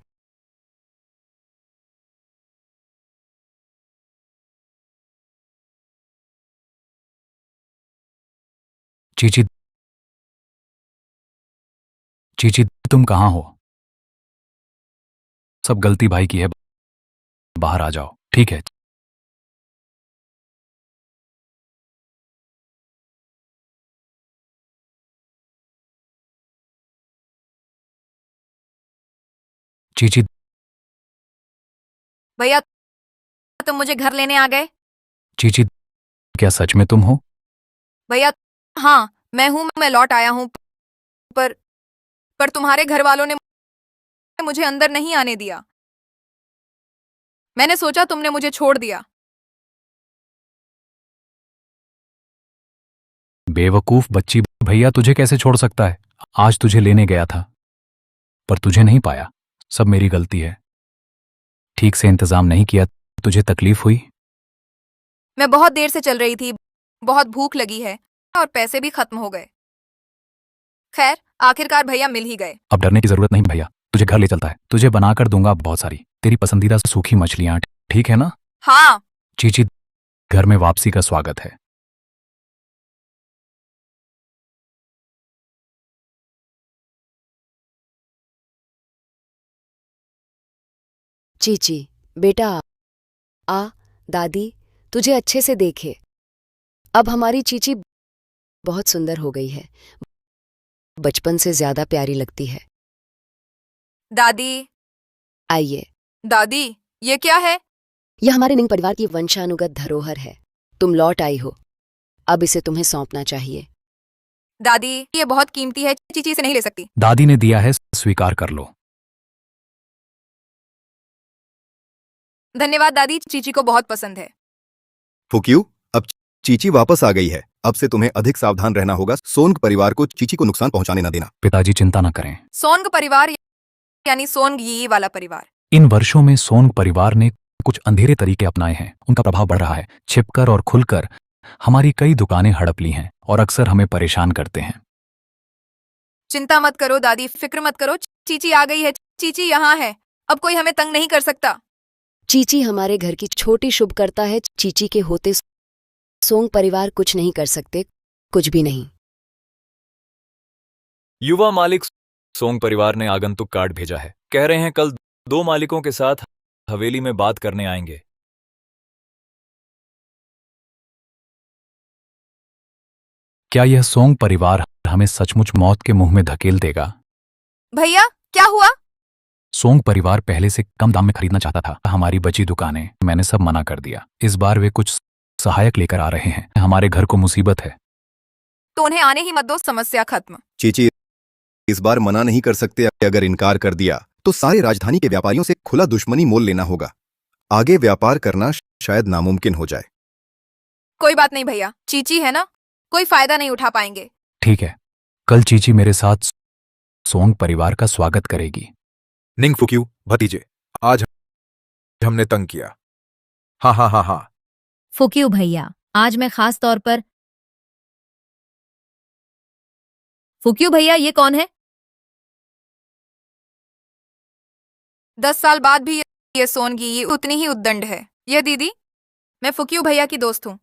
चीची, चीची, तुम कहाँ हो? सब गलती भाई की है, बाहर आ जाओ। ठीक है। चीची, भैया, तुम मुझे घर लेने आ गए? चीची, क्या सच में तुम हो? भैया, हाँ, मैं हूं, मैं लौट आया हूं, पर तुम्हारे घर वालों ने मुझे अंदर नहीं आने दिया। मैंने सोचा तुमने मुझे छोड़ दिया। बेवकूफ बच्ची, भैया तुझे कैसे छोड़ सकता है? आज तुझे लेने गया था, पर तुझे नहीं पाया। सब मेरी गलती है। ठीक से इंतजाम नहीं किया, तुझे तकलीफ हुई। मैं बहुत देर से चल रही थी, बहुत भूख लगी है और पैसे भी खत्म हो गए। खैर, आखिरकार भैया मिल ही गए। अब डरने की जरूरत नहीं भैया, तुझे घर ले चलता है। तुझे बनाकर दूंगा बहुत सारी, तेरी पसंदीदा सूखी मछलियां, ठीक है ना? हाँ। चीची, घर में वापसी का स्वागत है। चीची, बेटा आ, दादी तुझे अच्छे से देखे। अब हमारी चीची बहुत सुंदर हो गई है, बचपन से ज्यादा प्यारी लगती है। दादी। आइए। दादी, ये क्या है? यह हमारे निंग परिवार की वंशानुगत धरोहर है। तुम लौट आई हो, अब इसे तुम्हें सौंपना चाहिए। दादी, ये बहुत कीमती है, चीची इसे नहीं ले सकती। दादी ने दिया है, स्वीकार कर लो। धन्यवाद दादी, चीची को बहुत पसंद है। फुक्यू, अब चीची वापस आ गई है। अब से तुम्हें अधिक सावधान रहना होगा। सोंग परिवार को चीची को नुकसान पहुंचाने न देना। पिताजी चिंता न करें। सोंग परिवार यानी सोंग यी वाला परिवार। इन वर्षों में सोंग परिवार ने कुछ अंधेरे तरीके अपनाए हैं, उनका प्रभाव बढ़ रहा है। छिपकर और खुलकर हमारी कई दुकानें हड़प ली हैं और अक्सर हमें परेशान करते हैं। चिंता मत करो दादी, फिक्र मत करो। चीची आ गई है, चीची यहाँ है, अब कोई हमें तंग नहीं कर सकता। चीची हमारे घर की छोटी शुभकर्ता है। चीची के होते सोंग परिवार कुछ नहीं कर सकते, कुछ भी नहीं। युवा मालिक सोंग परिवार ने आगंतुक कार्ड भेजा है। कह रहे हैं कल 2 मालिकों के साथ हवेली में बात करने आएंगे। क्या यह सोंग परिवार हमें सचमुच मौत के मुंह में धकेल देगा? भैया क्या हुआ? सोंग परिवार पहले से कम दाम में खरीदना चाहता था हमारी बची दुकानें। मैंने सब मना कर दिया। इस बार वे कुछ सहायक लेकर आ रहे हैं। हमारे घर को मुसीबत है। तो उन्हें आने ही मत दो, समस्या खत्म। चीची, इस बार मना नहीं कर सकते। अगर इनकार कर दिया तो सारे राजधानी के व्यापारियों से खुला दुश्मनी मोल लेना होगा। आगे व्यापार करना शायद नामुमकिन हो जाए। कोई बात नहीं भैया, चीची है ना, कोई फायदा नहीं उठा पाएंगे। ठीक है, कल चीची मेरे साथ सोंग परिवार का स्वागत करेगी। निंग फुक्यू भतीजे, आज हमने तंग किया। हाँ हाँ हाँ हाँ। फुक्यू भैया, आज मैं खास तौर पर। फुक्यू भैया, ये कौन है? 10 साल बाद भी ये सोनगी ये उतनी ही उद्दंड है। ये दीदी, मैं फुक्यू भैया की दोस्त हूँ,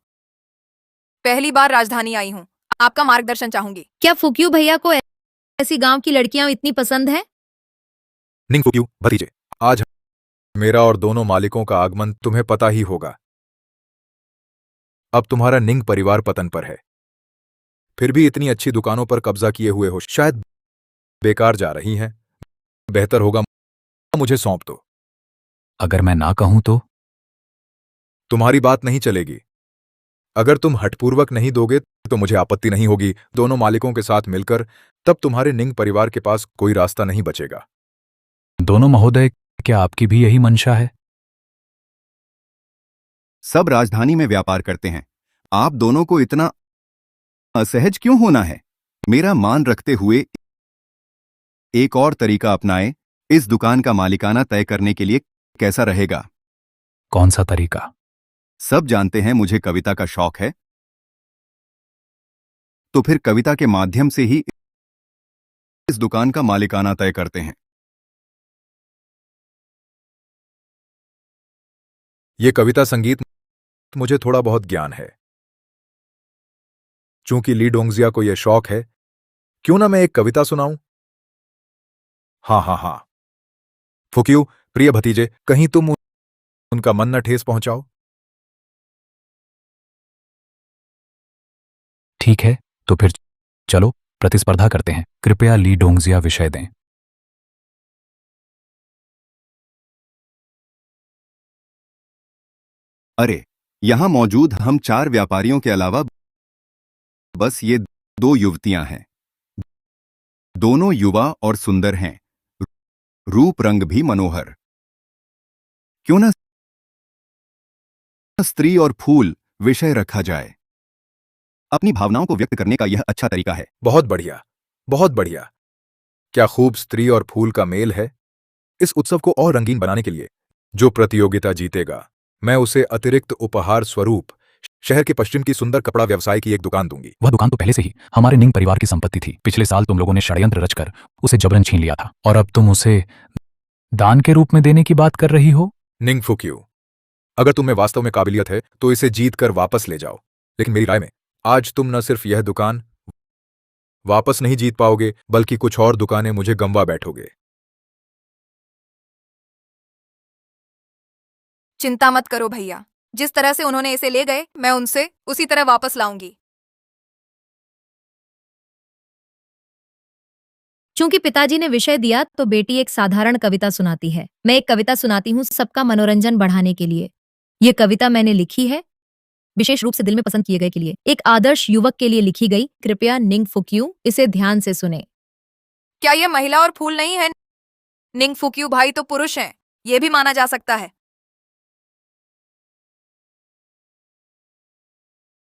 पहली बार राजधानी आई हूँ, आपका मार्गदर्शन चाहूंगी। क्या फुक्यू भैया को ऐसी गांव की लड़कियां इतनी पसंद है? निंग फुक्यू भतीजे, आज मेरा और दोनों मालिकों का आगमन तुम्हें पता ही होगा। अब तुम्हारा निंग परिवार पतन पर है, फिर भी इतनी अच्छी दुकानों पर कब्जा किए हुए हो, शायद बेकार जा रही हैं। बेहतर होगा मुझे सौंप दो। अगर मैं ना कहूं तो? तुम्हारी बात नहीं चलेगी। अगर तुम हठपूर्वक नहीं दोगे तो मुझे आपत्ति नहीं होगी। दोनों मालिकों के साथ मिलकर तब तुम्हारे निंग परिवार के पास कोई रास्ता नहीं बचेगा। दोनों महोदय, क्या आपकी भी यही मंशा है? सब राजधानी में व्यापार करते हैं, आप दोनों को इतना असहज क्यों होना है? मेरा मान रखते हुए एक और तरीका अपनाएं। इस दुकान का मालिकाना तय करने के लिए कैसा रहेगा? कौन सा तरीका? सब जानते हैं मुझे कविता का शौक है, तो फिर कविता के माध्यम से ही इस दुकान का मालिकाना तय करते हैं। ये कविता संगीत मुझे थोड़ा बहुत ज्ञान है। चूंकि ली डोंगजिया को यह शौक है, क्यों ना मैं एक कविता सुनाऊं? हाँ हाँ हाँ। फुक्यू प्रिय भतीजे, कहीं तुम उनका मन न ठेस पहुंचाओ। ठीक है, तो फिर चलो प्रतिस्पर्धा करते हैं। कृपया ली डोंगजिया विषय दें। अरे, यहां मौजूद हम 4 व्यापारियों के अलावा बस ये 2 युवतियां हैं। दोनों युवा और सुंदर हैं, रूप रंग भी मनोहर। क्यों ना स्त्री और फूल विषय रखा जाए? अपनी भावनाओं को व्यक्त करने का यह अच्छा तरीका है। बहुत बढ़िया, बहुत बढ़िया। क्या खूब स्त्री और फूल का मेल है। इस उत्सव को और रंगीन बनाने के लिए जो प्रतियोगिता जीतेगा, मैं उसे अतिरिक्त उपहार स्वरूप शहर के पश्चिम की सुंदर कपड़ा व्यवसाय की एक दुकान दूंगी। वह दुकान तो पहले से ही हमारे निंग परिवार की संपत्ति थी। पिछले साल तुम लोगों ने षड्यंत्र रचकर उसे जबरन छीन लिया था, और अब तुम उसे दान के रूप में देने की बात कर रही हो। निंग फुक्यू, अगर तुम्हें वास्तव में काबिलियत है तो इसे जीत कर वापस ले जाओ। लेकिन मेरी राय में आज तुम न सिर्फ यह दुकान वापस नहीं जीत पाओगे, बल्कि कुछ और दुकानें मुझे गंवा बैठोगे। चिंता मत करो भैया, जिस तरह से उन्होंने इसे ले गए, मैं उनसे उसी तरह वापस लाऊंगी। चूंकि पिताजी ने विषय दिया तो बेटी एक साधारण कविता सुनाती है। मैं एक कविता सुनाती हूँ सबका मनोरंजन बढ़ाने के लिए। ये कविता मैंने लिखी है विशेष रूप से दिल में पसंद किए गए के लिए, एक आदर्श युवक के लिए लिखी गई। कृपया निंग फुक्यू इसे ध्यान से सुने। क्या ये महिला और फूल नहीं है? निंग फुक्यू भाई तो पुरुष हैं, ये भी माना जा सकता है।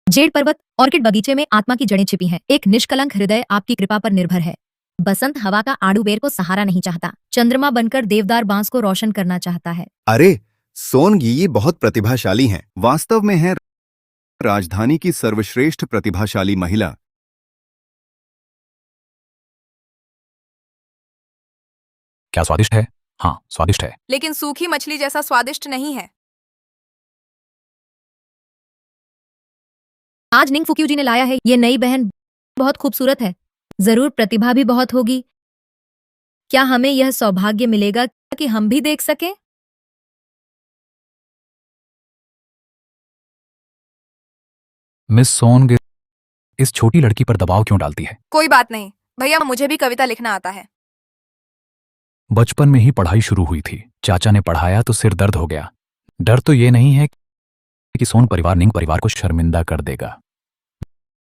जेड पर्वत ऑर्किड बगीचे में आत्मा की जड़ें छिपी हैं। एक निष्कलंक हृदय आपकी कृपा पर निर्भर है। बसंत हवा का आड़ू बेर को सहारा नहीं चाहता, चंद्रमा बनकर देवदार बांस को रोशन करना चाहता है। अरे, सोनगी ये बहुत प्रतिभाशाली हैं, वास्तव में है राजधानी की सर्वश्रेष्ठ प्रतिभाशाली महिला। क्या स्वादिष्ट है? हाँ, स्वादिष्ट है। लेकिन सूखी मछली जैसा स्वादिष्ट नहीं है। आज निंग फुक्यू जी ने लाया है ये नई बहन बहुत खूबसूरत है, जरूर प्रतिभा भी बहुत होगी। क्या हमें यह सौभाग्य मिलेगा कि हम भी देख सकें? मिस सोंग इस छोटी लड़की पर दबाव क्यों डालती है? कोई बात नहीं भैया, मुझे भी कविता लिखना आता है। बचपन में ही पढ़ाई शुरू हुई थी, चाचा ने पढ़ाया तो सिर दर्द हो गया। डर तो ये नहीं है कि सोन परिवार निंग परिवार को शर्मिंदा कर देगा,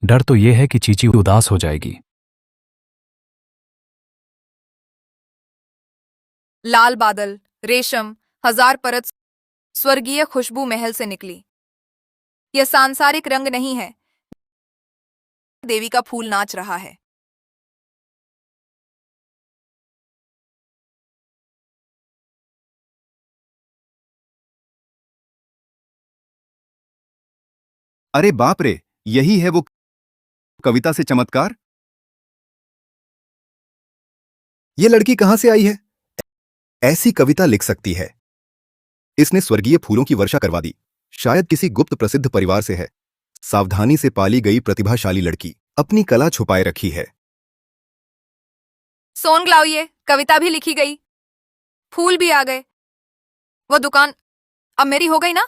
डर तो ये है कि चीची उदास हो जाएगी। लाल बादल, रेशम, हजार परत, स्वर्गीय खुशबू महल से निकली। यह सांसारिक रंग नहीं है, देवी का फूल नाच रहा है। अरे बाप रे, यही है वो कविता से चमत्कार। ये लड़की कहां से आई है? ऐसी कविता लिख सकती है। इसने स्वर्गीय फूलों की वर्षा करवा दी। शायद किसी गुप्त प्रसिद्ध परिवार से है। सावधानी से पाली गई प्रतिभाशाली लड़की अपनी कला छुपाए रखी है। सोन ग्लाउये, कविता भी लिखी गई, फूल भी आ गए, वो दुकान अब मेरी हो गई ना?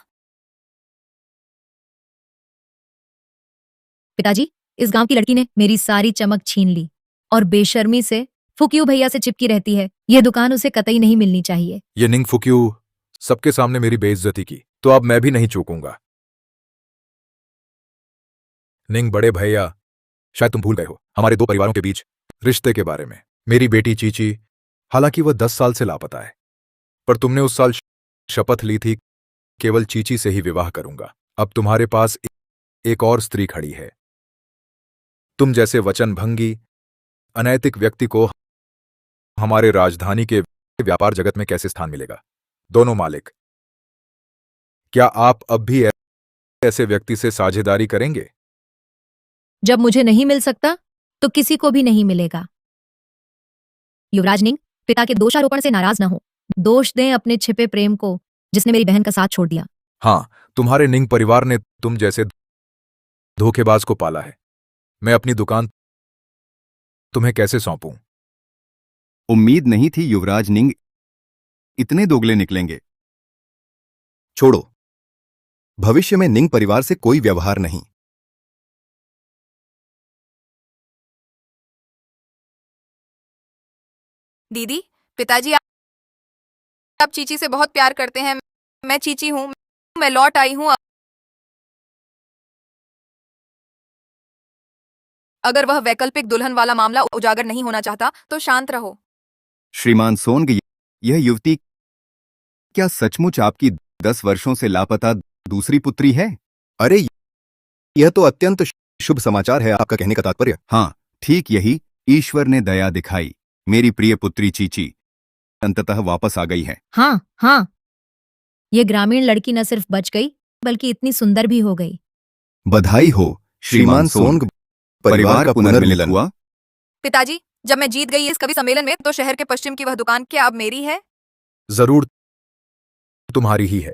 पिताजी, इस गांव की लड़की ने मेरी सारी चमक छीन ली और बेशर्मी से फुक्यू भैया से चिपकी रहती है। यह दुकान उसे कतई नहीं मिलनी चाहिए। ये निंग फुक्यू सबके सामने मेरी बेइज्जती की, तो अब मैं भी नहीं चूकूंगा। निंग बड़े भैया, शायद तुम भूल गए हो हमारे दो परिवारों के बीच रिश्ते के बारे में। मेरी बेटी चीची, हालांकि वह 10 साल से लापता है, पर तुमने उस साल शपथ ली थी केवल चीची से ही विवाह करूंगा। अब तुम्हारे पास एक और स्त्री खड़ी है। तुम जैसे वचनभंगी अनैतिक व्यक्ति को हमारे राजधानी के व्यापार जगत में कैसे स्थान मिलेगा? दोनों मालिक, क्या आप अब भी ऐसे व्यक्ति से साझेदारी करेंगे? जब मुझे नहीं मिल सकता तो किसी को भी नहीं मिलेगा। युवराज निंग, पिता के दोषारोपण से नाराज न हो। दोष दें अपने छिपे प्रेम को जिसने मेरी बहन का साथ छोड़ दिया। हाँ, तुम्हारे निंग परिवार ने तुम जैसे धोखेबाज को पाला है। मैं अपनी दुकान तुम्हें कैसे सौंपूं? उम्मीद नहीं थी युवराज निंग इतने दोगले निकलेंगे। छोड़ो, भविष्य में निंग परिवार से कोई व्यवहार नहीं। दीदी, पिताजी आप चीची से बहुत प्यार करते हैं। मैं चीची हूं, मैं लौट आई हूं। अगर वह वैकल्पिक दुल्हन वाला मामला उजागर नहीं होना चाहता तो शांत रहो। श्रीमान सोनग, यह युवती क्या सचमुच आपकी 10 वर्षों से लापता दूसरी पुत्री है? अरे, यह तो अत्यंत शुभ समाचार है। आपका कहने का तात्पर्य? हाँ, ठीक यही। ईश्वर ने दया दिखाई। मेरी प्रिय पुत्री चीची अंततः वापस आ गई है। हाँ हाँ, ये ग्रामीण लड़की न सिर्फ बच गई बल्कि इतनी सुंदर भी हो गई। बधाई हो श्रीमान सोनग, परिवार का पुनर्मिलन हुआ। पिताजी, जब मैं जीत गई इस कवि सम्मेलन में तो शहर के पश्चिम की वह दुकान क्या अब मेरी है? जरूर तुम्हारी ही है।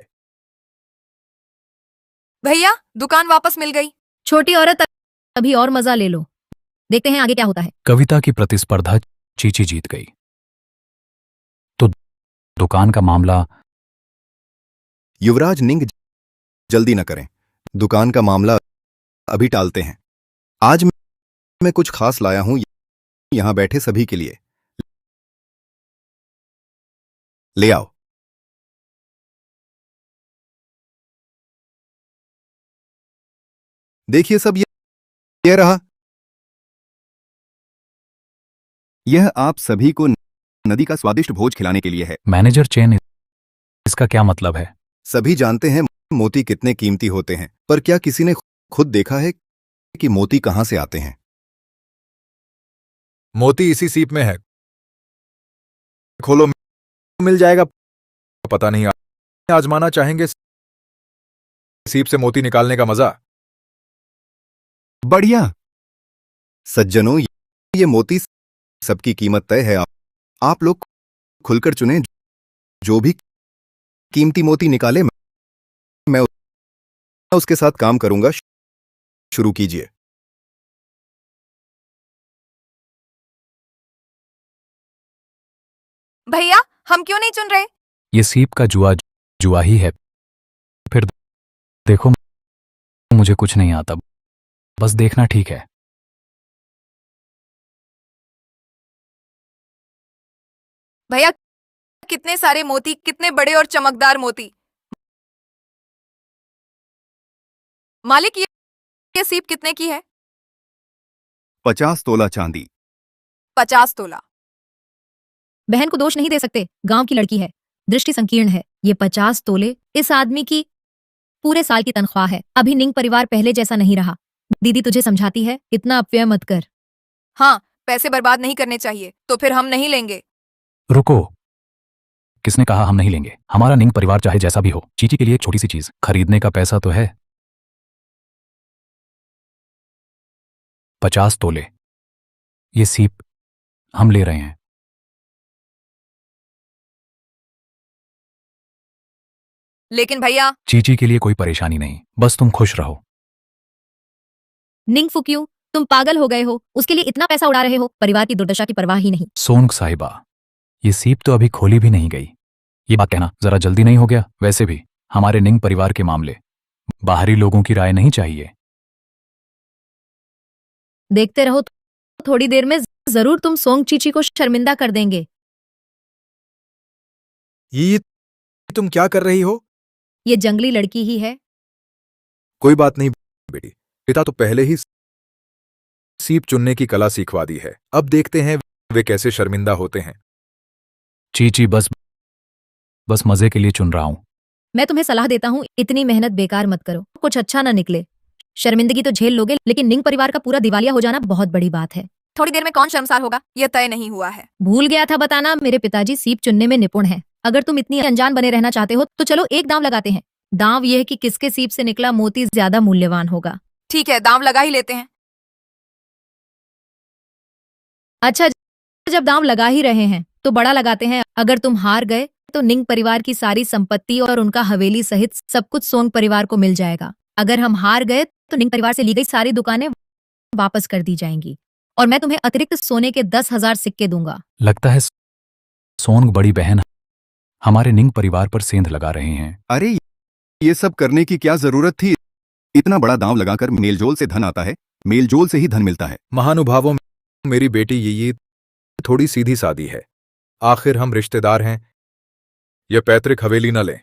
भैया, दुकान वापस मिल गई। छोटी औरत, अभी और मजा ले लो, देखते हैं आगे क्या होता है। कविता की प्रतिस्पर्धा चीची जीत गई तो दुकान का मामला। युवराज निंग, जल्दी न करें। दुकान का मामला अभी टालते हैं। आज मैं कुछ खास लाया हूं यहां बैठे सभी के लिए। ले आओ। देखिए सब, ये रहा। यह आप सभी को नदी का स्वादिष्ट भोज खिलाने के लिए है। मैनेजर चेन, इसका क्या मतलब है? सभी जानते हैं मोती कितने कीमती होते हैं, पर क्या किसी ने खुद देखा है कि मोती कहां से आते हैं? मोती इसी सीप में है, खोलो मिल जाएगा। पता नहीं आजमाना चाहेंगे सीप से मोती निकालने का मजा? बढ़िया। सज्जनों, ये मोती सबकी कीमत तय है। आप लोग खुलकर चुनें। जो भी कीमती मोती निकाले मैं उसके साथ काम करूंगा। शुरू कीजिए। भैया, हम क्यों नहीं चुन रहे? ये सीप का जुआ जुआ ही है। फिर देखो, मुझे कुछ नहीं आता, बस देखना ठीक है। भैया, कितने सारे मोती, कितने बड़े और चमकदार मोती। मालिक, ये सीप कितने की है? 50 तोला चांदी। 50 तोला। बहन को दोष नहीं दे सकते, गांव की लड़की है, दृष्टि संकीर्ण है। ये 50 तोले इस आदमी की पूरे साल की तनख्वाह है। अभी निंग परिवार पहले जैसा नहीं रहा। दीदी तुझे समझाती है, इतना अपव्यय मत कर। हाँ, पैसे बर्बाद नहीं करने चाहिए, तो फिर हम नहीं लेंगे। रुको, किसने कहा हम नहीं लेंगे? हमारा निंग परिवार चाहे जैसा भी हो, चीची के लिए एक छोटी सी चीज खरीदने का पैसा तो है। 50 तोले ये सीप हम ले रहे हैं। लेकिन भैया, चीची के लिए कोई परेशानी नहीं, बस तुम खुश रहो। निंग फुक्यू, तुम पागल हो गए हो? उसके लिए इतना पैसा उड़ा रहे हो, परिवार की दुर्दशा की परवाह ही नहीं। सोनग साहिबा, ये सीप तो अभी खोली भी नहीं गई। ये बात कहना जरा जल्दी नहीं हो गया? वैसे भी हमारे निंग परिवार के मामले बाहरी लोगों की राय नहीं चाहिए। देखते रहो, थोड़ी देर में जरूर तुम सोंग चीची को शर्मिंदा कर देंगे। ये तुम क्या कर रही हो? ये जंगली लड़की ही है। कोई बात नहीं बेटी, पिता तो पहले ही सीप चुनने की कला सिखवा दी है। अब देखते हैं वे कैसे शर्मिंदा होते हैं। चीची, बस मजे के लिए चुन रहा हूं। मैं तुम्हें सलाह देता हूँ, इतनी मेहनत बेकार मत करो, कुछ अच्छा ना निकले। शर्मिंदगी तो झेल लोगे, लेकिन निंग परिवार का पूरा दिवालिया हो जाना बहुत बड़ी बात है। थोड़ी देर में कौन शर्मसार होगा, यह तय नहीं हुआ है। भूल गया था बताना, मेरे पिताजी सीप चुनने में निपुण हैं। अगर तुम इतनी अनजान बने रहना चाहते हो तो चलो एक दांव लगाते हैं। दांव यह है कि किसके सीप से निकला मोती ज्यादा मूल्यवान होगा। ठीक है, दांव लगा ही लेते हैं। अच्छा, जब दांव लगा ही रहे हैं तो बड़ा लगाते हैं। अगर तुम हार गए तो निंग परिवार की सारी संपत्ति और उनका हवेली सहित सब कुछ सोंग परिवार को मिल जाएगा। अगर हम हार गए तो निंग परिवार से ली गई सारी दुकानें वापस कर दी जाएंगी और मैं तुम्हें अतिरिक्त सोने के 10,000 सिक्के दूंगा। लगता है सोनग बड़ी बहन हमारे निंग परिवार पर सेंध लगा रहे हैं। अरे, ये सब करने की क्या जरूरत थी? इतना बड़ा दांव लगाकर मेलजोल से धन आता है, मेलजोल से ही धन मिलता है। महानुभावों, मेरी बेटी ये थोड़ी सीधी सादी है। आखिर हम रिश्तेदार हैं, यह पैतृक हवेली न लें।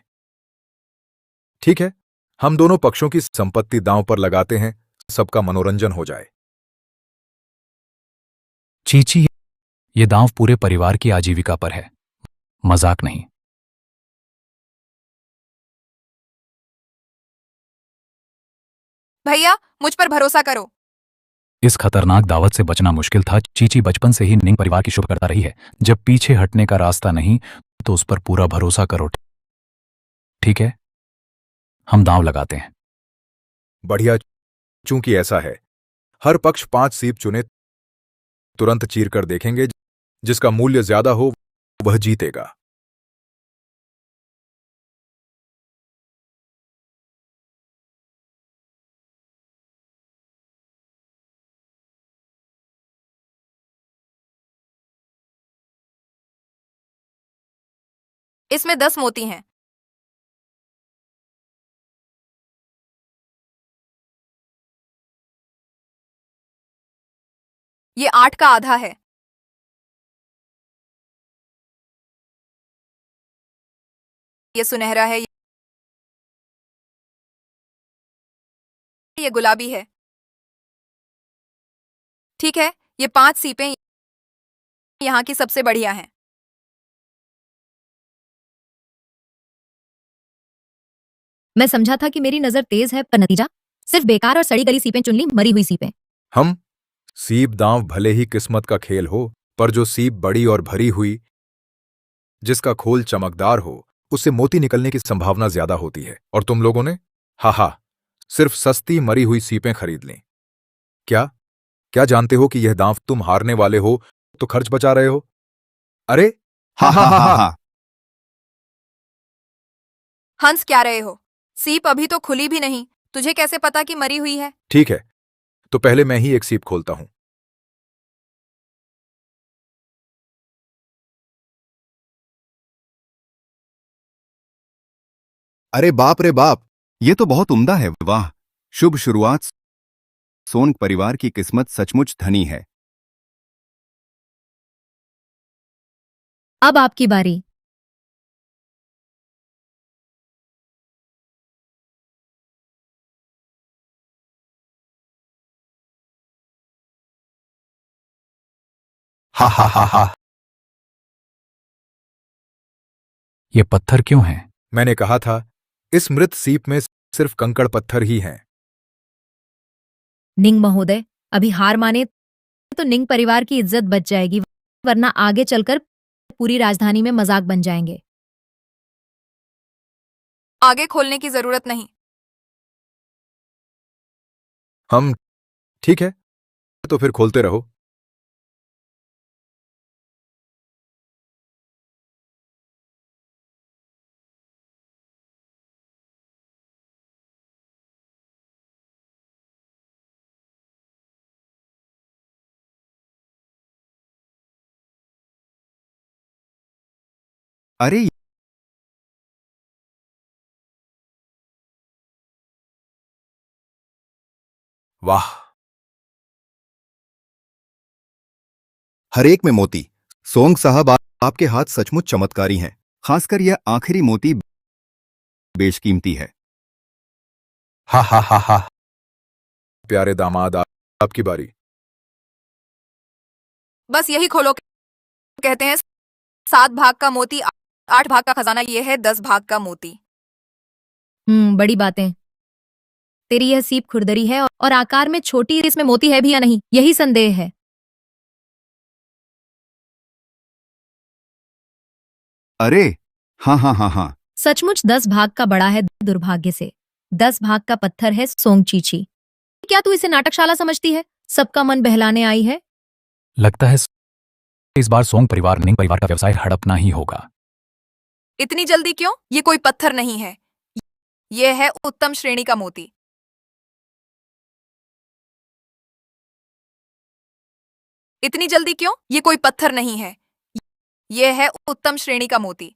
ठीक है, हम दोनों पक्षों की संपत्ति दांव पर लगाते हैं, सबका मनोरंजन हो जाए। चीची, ये दांव पूरे परिवार की आजीविका पर है, मजाक नहीं। भैया, मुझ पर भरोसा करो। इस खतरनाक दावत से बचना मुश्किल था। चीची बचपन से ही निंग परिवार की शुभ करता रही है। जब पीछे हटने का रास्ता नहीं तो उस पर पूरा भरोसा करो। ठीक है, हम दांव लगाते हैं। बढ़िया, चूंकि ऐसा है, हर पक्ष 5 सीप चुने, तुरंत चीर कर देखेंगे। जिसका मूल्य ज्यादा हो वह जीतेगा। इसमें 10 मोती हैं। ये 8 का आधा है। ये सुनहरा है, ये गुलाबी है। ठीक है, ये 5 सीपें यहाँ की सबसे बढ़िया हैं। मैं समझा था कि मेरी नजर तेज है, पर नतीजा सिर्फ बेकार और सड़ी गली सीपें चुन ली, मरी हुई सीपें। हम सीप दांव भले ही किस्मत का खेल हो, पर जो सीप बड़ी और भरी हुई, जिसका खोल चमकदार हो, उससे मोती निकलने की संभावना ज्यादा होती है। और तुम लोगों ने हा सिर्फ सस्ती मरी हुई सीपें खरीद लीं। क्या जानते हो कि यह दांव तुम हारने वाले हो तो खर्च बचा रहे हो? अरे हा। हंस क्या रहे हो? सीप अभी तो खुली भी नहीं, तुझे कैसे पता कि मरी हुई है? ठीक है, तो पहले मैं ही एक सीप खोलता हूं। अरे बाप रे बाप, ये तो बहुत उम्दा है। वाह, शुभ शुरुआत। सोन परिवार की किस्मत सचमुच धनी है। अब आपकी बारी। हा। ये पत्थर क्यों हैं? मैंने कहा था, इस मृत सीप में सिर्फ कंकड़ पत्थर ही हैं। निंग महोदय, अभी हार माने तो निंग परिवार की इज्जत बच जाएगी, वरना आगे चलकर पूरी राजधानी में मजाक बन जाएंगे। आगे खोलने की जरूरत नहीं। हम ठीक है, तो फिर खोलते रहो। अरे वाह, हर एक में मोती। सोंग साहब, आपके हाथ सचमुच चमत्कारी हैं। खासकर यह आखिरी मोती बेशकीमती है। हा। प्यारे दामाद, आपकी बारी। बस यही खोलो। कहते हैं 7 भाग का मोती, 8 भाग का खजाना, ये है 10 भाग का मोती। बड़ी बातें। तेरी यह सीप खुरदरी है और आकार में छोटी, इसमें मोती है भी या नहीं, यही संदेह है। अरे हाँ। सचमुच 10 भाग का बड़ा है, दुर्भाग्य से 10 भाग का पत्थर है सोंग चीची। क्या तू इसे नाटकशाला समझती है? सबका मन बहलाने आई है। लगता है इस बार सोंग परिवार निंग परिवार का व्यवसाय हड़पना ही होगा। इतनी जल्दी क्यों? ये कोई पत्थर नहीं है, ये है उत्तम श्रेणी का मोती। इतनी जल्दी क्यों? ये कोई पत्थर नहीं है, ये है उत्तम श्रेणी का मोती।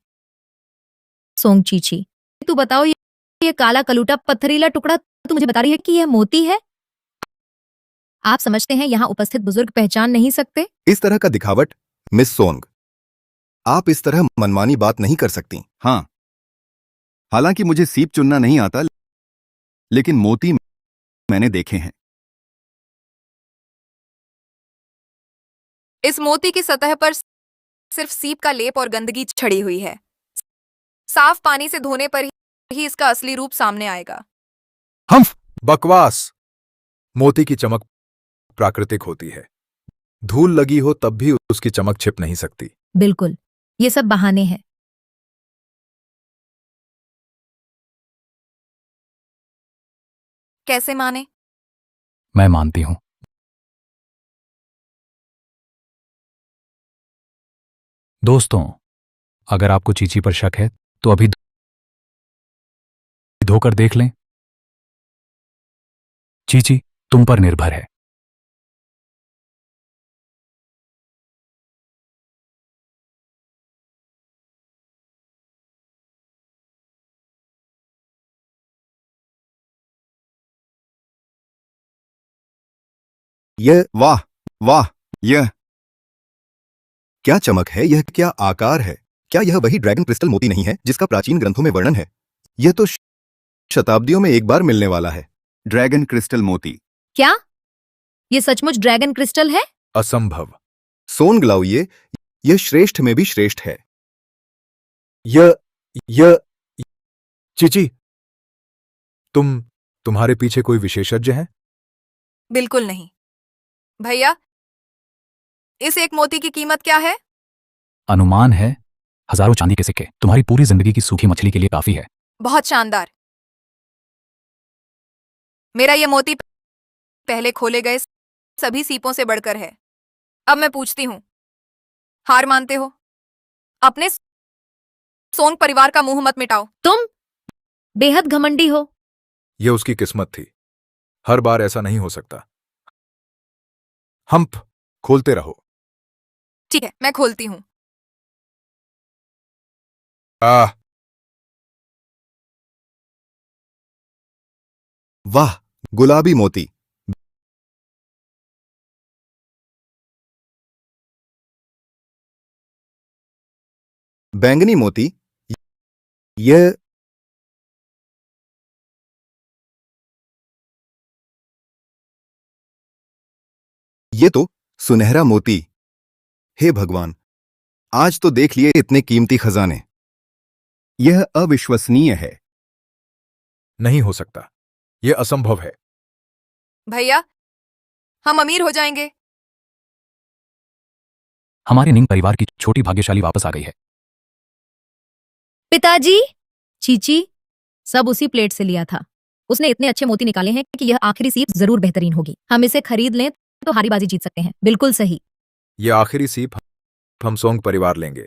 सोंग चीची, तू बताओ, ये काला कलूटा पत्थरीला टुकड़ा तू मुझे बता रही है कि यह मोती है? आप समझते हैं यहाँ उपस्थित बुजुर्ग पहचान नहीं सकते? इस तरह का दिखावट, मिस सोंग, आप इस तरह मनमानी बात नहीं कर सकती। हाँ, हालांकि मुझे सीप चुनना नहीं आता, लेकिन मोती मैंने देखे हैं। इस मोती की सतह पर सिर्फ सीप का लेप और गंदगी छड़ी हुई है। साफ पानी से धोने पर ही इसका असली रूप सामने आएगा। हम बकवास। मोती की चमक प्राकृतिक होती है, धूल लगी हो तब भी उसकी चमक छिप नहीं सकती। बिल्कुल, ये सब बहाने हैं। कैसे माने? मैं मानती हूं। दोस्तों, अगर आपको चीची पर शक है तो अभी धोकर देख लें। चीची तुम पर निर्भर है। यह वाह, यह क्या चमक है, यह क्या आकार है। क्या यह वही ड्रैगन क्रिस्टल मोती नहीं है जिसका प्राचीन ग्रंथों में वर्णन है? यह तो शताब्दियों में एक बार मिलने वाला है। ड्रैगन क्रिस्टल मोती। क्या ये सचमुच ड्रैगन क्रिस्टल है? असंभव। सोन ग्लाउ, यह श्रेष्ठ में भी श्रेष्ठ है। यह चीची, तुम्हारे पीछे कोई विशेषज्ञ है? बिल्कुल नहीं। भैया, इस एक मोती की कीमत क्या है? अनुमान है हजारों चांदी के सिक्के तुम्हारी पूरी जिंदगी की सूखी मछली के लिए काफी है। बहुत शानदार। मेरा ये मोती पहले खोले गए सभी सीपों से बढ़कर है। अब मैं पूछती हूँ, हार मानते हो? अपने सोंग परिवार का मुंह मत मिटाओ। तुम बेहद घमंडी हो। यह उसकी किस्मत थी, हर बार ऐसा नहीं हो सकता। हम्प खोलते रहो। ठीक है, मैं खोलती हूँ। वाह, गुलाबी मोती। बैंगनी मोती। यह तो सुनहरा मोती। हे भगवान, आज तो देख लिए इतने कीमती खजाने। यह अविश्वसनीय है। नहीं हो सकता, यह असंभव है। भैया, हम अमीर हो जाएंगे। हमारे निंग परिवार की छोटी भाग्यशाली वापस आ गई है। पिताजी, चीची सब उसी प्लेट से लिया था। उसने इतने अच्छे मोती निकाले हैं कि यह आखिरी सीप जरूर बेहतरीन होगी। हम इसे खरीद लें तो हारी बाजी जीत सकते हैं। बिल्कुल सही। यह आखिरी सीप हम सोंग परिवार लेंगे।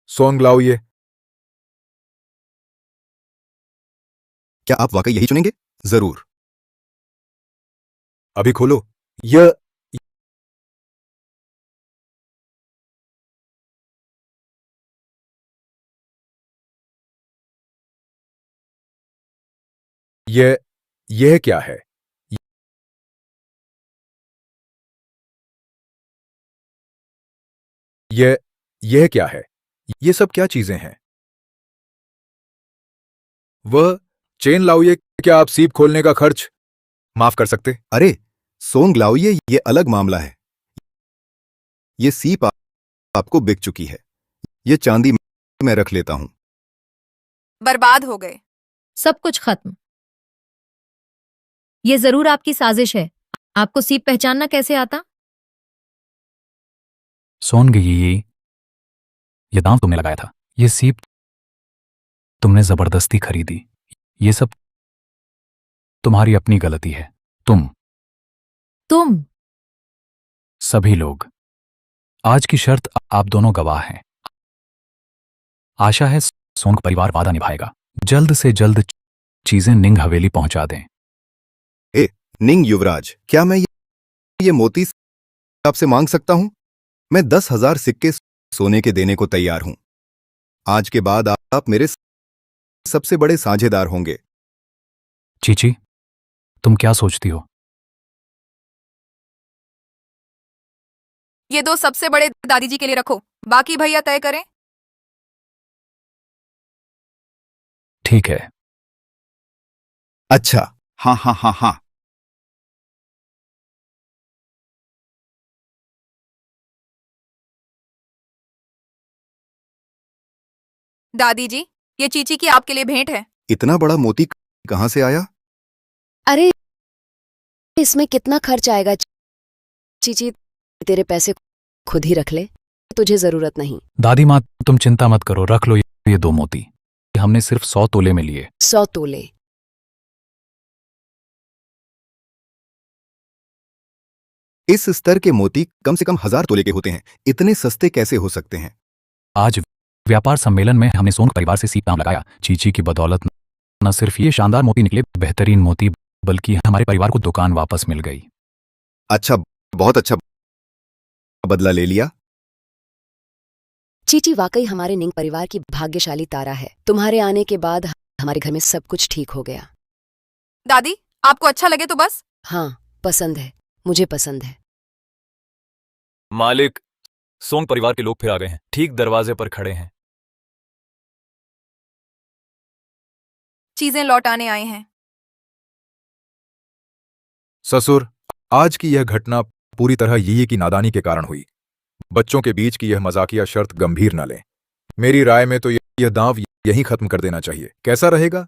सोंग लाओ ये। क्या आप वाकई यही चुनेंगे? जरूर। अभी खोलो। यह यह क्या है? यह क्या है? ये सब क्या चीजें हैं? वह चेन लाओ ये। क्या आप सीप खोलने का खर्च माफ कर सकते? अरे सोंग लाओये, ये अलग मामला है। ये सीप आपको बिक चुकी है। ये चांदी मैं रख लेता हूं। बर्बाद हो गए। सब कुछ खत्म। ये जरूर आपकी साजिश है। आपको सीप पहचानना कैसे आता? सोन गई, ये दांव तुमने लगाया था। ये सीप तुमने जबरदस्ती खरीदी। ये सब तुम्हारी अपनी गलती है। तुम सभी लोग। आज की शर्त आप दोनों गवाह हैं। आशा है सोंग परिवार वादा निभाएगा। जल्द से जल्द चीजें निंग हवेली पहुंचा दें। निंग युवराज, क्या मैं ये मोती आपसे मांग सकता हूं? मैं 10,000 सिक्के सोने के देने को तैयार हूं। आज के बाद आप मेरे सबसे बड़े साझेदार होंगे। चीची, तुम क्या सोचती हो? ये 2 सबसे बड़े दादी जी के लिए रखो, बाकी भैया तय करें। ठीक है। अच्छा, हाँ हाँ हाँ हाँ। दादी जी, ये चीची की आपके लिए भेंट है। इतना बड़ा मोती कहां से आया? अरे इसमें कितना खर्च आएगा? चीची, तेरे पैसे खुद ही रख ले, तुझे जरूरत नहीं। दादी माँ, तुम चिंता मत करो, रख लो ये 2 मोती। हमने सिर्फ 100 तोले में लिए। 100 तोले? इस स्तर के मोती कम से कम 1000 तोले के होते हैं। इतने सस्ते कैसे हो सकते हैं? आज व्यापार सम्मेलन में हमने सोंग परिवार से सीप दाम लगाया। चीची की बदौलत न सिर्फ ये शानदार मोती निकले, बेहतरीन मोती, बल्कि हमारे परिवार को दुकान वापस मिल गई। अच्छा, बहुत अच्छा। बदला ले लिया। चीची वाकई हमारे निंग परिवार की भाग्यशाली तारा है। तुम्हारे आने के बाद हमारे घर में सब कुछ ठीक हो गया। दादी, आपको अच्छा लगे तो बस। हाँ, पसंद है, मुझे पसंद है। मालिक, सोंग परिवार के लोग फिर आ गए हैं। ठीक दरवाजे पर खड़े हैं। चीजें लौटाने आए हैं। ससुर, आज की यह घटना पूरी तरह यी की नादानी के कारण हुई। बच्चों के बीच की यह मजाकिया शर्त गंभीर न लें। मेरी राय में तो यह दांव यहीं खत्म कर देना चाहिए। कैसा रहेगा?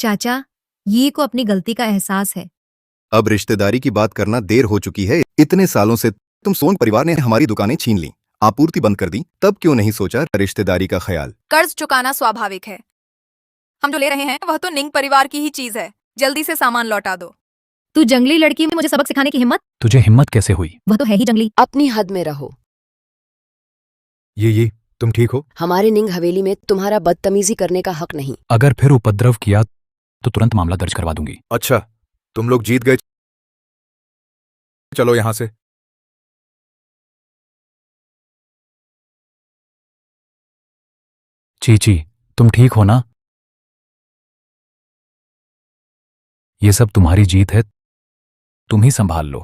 चाचा, ये को अपनी गलती का एहसास है। अब रिश्तेदारी की बात करना देर हो चुकी है। इतने सालों से तुम सोंग परिवार ने हमारी दुकानें छीन ली। आपूर्ति बंद कर दी, तब क्यों नहीं सोचा रिश्तेदारी का ख्याल? कर्ज चुकाना स्वाभाविक है। हम जो ले रहे हैं वह तो निंग परिवार की ही चीज है। जल्दी से सामान लौटा दो। तू जंगली लड़की में मुझे सबक सिखाने की हिम्मत? तुझे हिम्मत कैसे हुई? वह तो है ही जंगली। अपनी हद में रहो। ये तुम ठीक हो? हमारे निंग हवेली में तुम्हारा बदतमीजी करने का हक नहीं। अगर फिर उपद्रव किया तो तुरंत मामला दर्ज करवा दूंगी। अच्छा, तुम लोग जीत गए, चलो यहां से। चीची, तुम ठीक हो ना? ये सब तुम्हारी जीत है, तुम ही संभाल लो।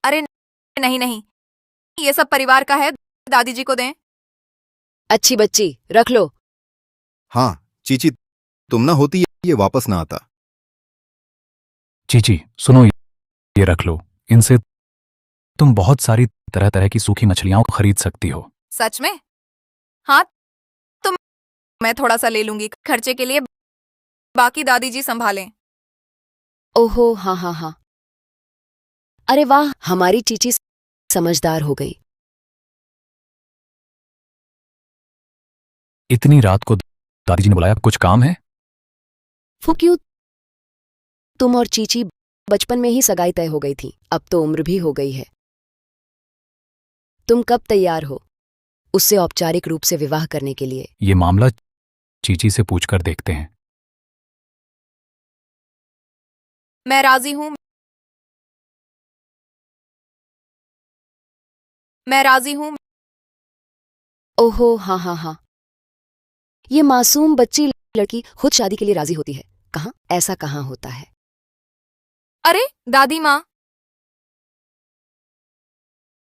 अरे नहीं नहीं, ये सब परिवार का है, दादी जी को दें। अच्छी बच्ची, रख लो। हाँ चीची, तुम ना होती ये वापस ना आता। चीची सुनो, ये रख लो। इनसे तुम बहुत सारी तरह तरह की सूखी मछलियां खरीद सकती हो। सच में? हाँ, तो मैं थोड़ा सा ले लूंगी खर्चे के लिए, बाकी दादी जी संभालें। ओहो, हाँ हाँ हाँ। अरे वाह, हमारी चीची समझदार हो गई। इतनी रात को दादी जी ने बुलाया, कुछ काम है? वो क्यों? तुम और चीची बचपन में ही सगाई तय हो गई थी, अब तो उम्र भी हो गई है। तुम कब तैयार हो उससे औपचारिक रूप से विवाह करने के लिए? ये मामला चीची से पूछकर देखते हैं। मैं राजी हूं, मैं राजी हूं। ओहो, हाँ हाँ हाँ। ये मासूम बच्ची लड़की खुद शादी के लिए राजी होती है? कहाँ, ऐसा कहाँ होता है? अरे दादी माँ।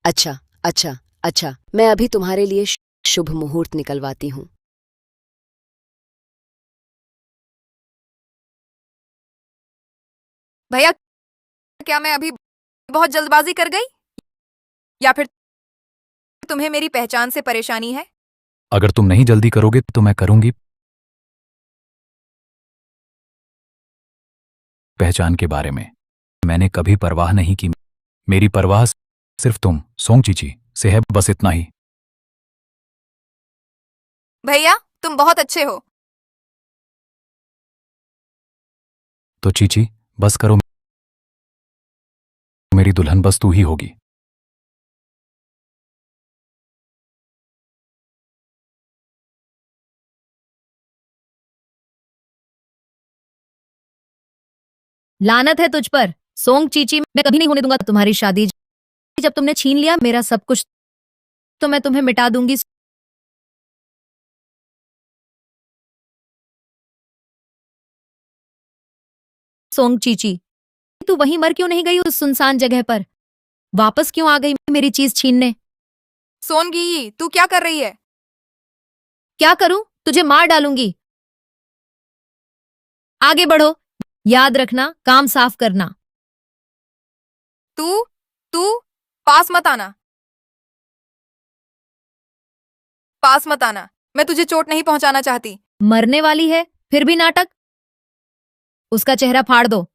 अच्छा अच्छा अच्छा, मैं अभी तुम्हारे लिए शुभ मुहूर्त निकलवाती हूँ। भैया, क्या मैं अभी बहुत जल्दबाजी कर गई, या फिर तुम्हें मेरी पहचान से परेशानी है? अगर तुम नहीं जल्दी करोगे तो मैं करूंगी। पहचान के बारे में मैंने कभी परवाह नहीं की। मेरी परवाह सिर्फ तुम सोंग चीची से है, बस इतना ही। भैया, तुम बहुत अच्छे हो। तो चीची बस करो, मेरी दुल्हन बस तू ही होगी। लानत है तुझ पर सोंग चीची, मैं कभी नहीं होने दूंगा तुम्हारी शादी। जब तुमने छीन लिया मेरा सब कुछ तो मैं तुम्हें मिटा दूंगी। सोंग चीची, तू वहीं मर क्यों नहीं गई उस सुनसान जगह पर? वापस क्यों आ गई मेरी चीज छीनने? सोनगी, तू क्या कर रही है? क्या करूं? तुझे मार डालूंगी। आगे बढ़ो, याद रखना काम साफ करना। तू तू पास मत आना, पास मत आना। मैं तुझे चोट नहीं पहुंचाना चाहती। मरने वाली है फिर भी नाटक। उसका चेहरा फाड़ दो।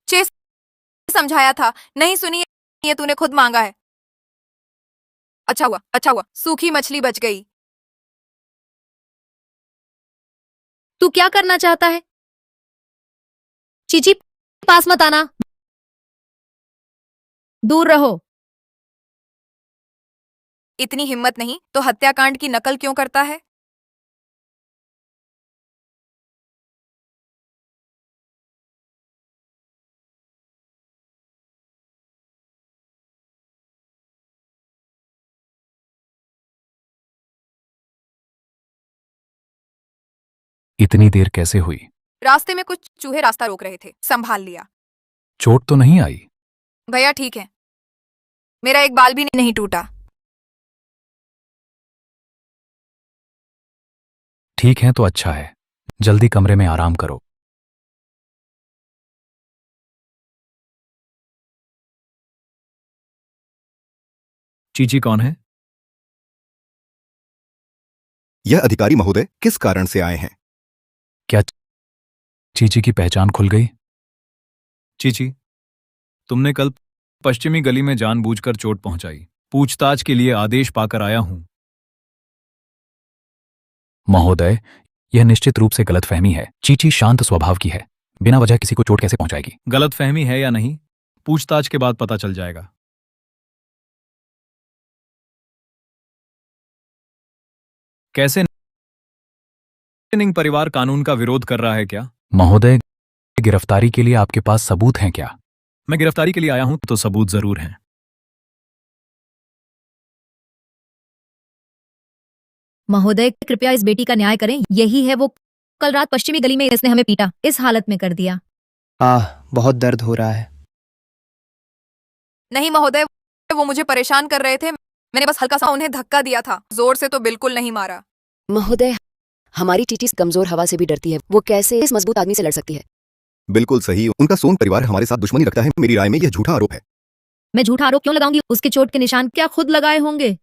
चे समझाया था, नहीं सुनी, ये तूने खुद मांगा है। अच्छा हुआ, अच्छा हुआ, सूखी मछली बच गई। तू क्या करना चाहता है? चीची, पास मत आना, दूर रहो। इतनी हिम्मत नहीं तो हत्याकांड की नकल क्यों करता है? इतनी देर कैसे हुई? रास्ते में कुछ चूहे रास्ता रोक रहे थे, संभाल लिया। चोट तो नहीं आई? भैया ठीक है, मेरा एक बाल भी नहीं टूटा। ठीक है तो अच्छा है, जल्दी कमरे में आराम करो। चीची कौन है? यह अधिकारी महोदय किस कारण से आए हैं? क्या चीची की पहचान खुल गई? चीची, तुमने कल पश्चिमी गली में जानबूझकर चोट पहुंचाई। पूछताछ के लिए आदेश पाकर आया हूं। महोदय, यह निश्चित रूप से गलतफहमी है। चीची शांत स्वभाव की है, बिना वजह किसी को चोट कैसे पहुंचाएगी? गलतफहमी है या नहीं, पूछताछ के बाद पता चल जाएगा। कैसे निंग परिवार कानून का विरोध कर रहा है क्या? महोदय, गिरफ्तारी के लिए आपके पास सबूत हैं क्या? मैं गिरफ्तारी के लिए आया हूं तो सबूत जरूर हैं। महोदय, कृपया इस बेटी का न्याय करें। यही है वो, कल रात पश्चिमी गली में इसने हमें पीटा, इस हालत में कर दिया। बहुत दर्द हो रहा है। नहीं महोदय, वो मुझे परेशान कर रहे थे। मैंने बस हल्का सा उन्हें धक्का दिया था, जोर से तो बिल्कुल नहीं मारा। महोदय, हमारी चीची कमजोर हवा से भी डरती है। वो कैसे इस मजबूत आदमी से लड़ सकती है? बिल्कुल सही, उनका सोन परिवार हमारे साथ दुश्मनी रखता है। मेरी राय में यह झूठा आरोप है। मैं झूठा आरोप क्यों लगाऊंगी? उसके चोट के निशान क्या खुद लगाए होंगे?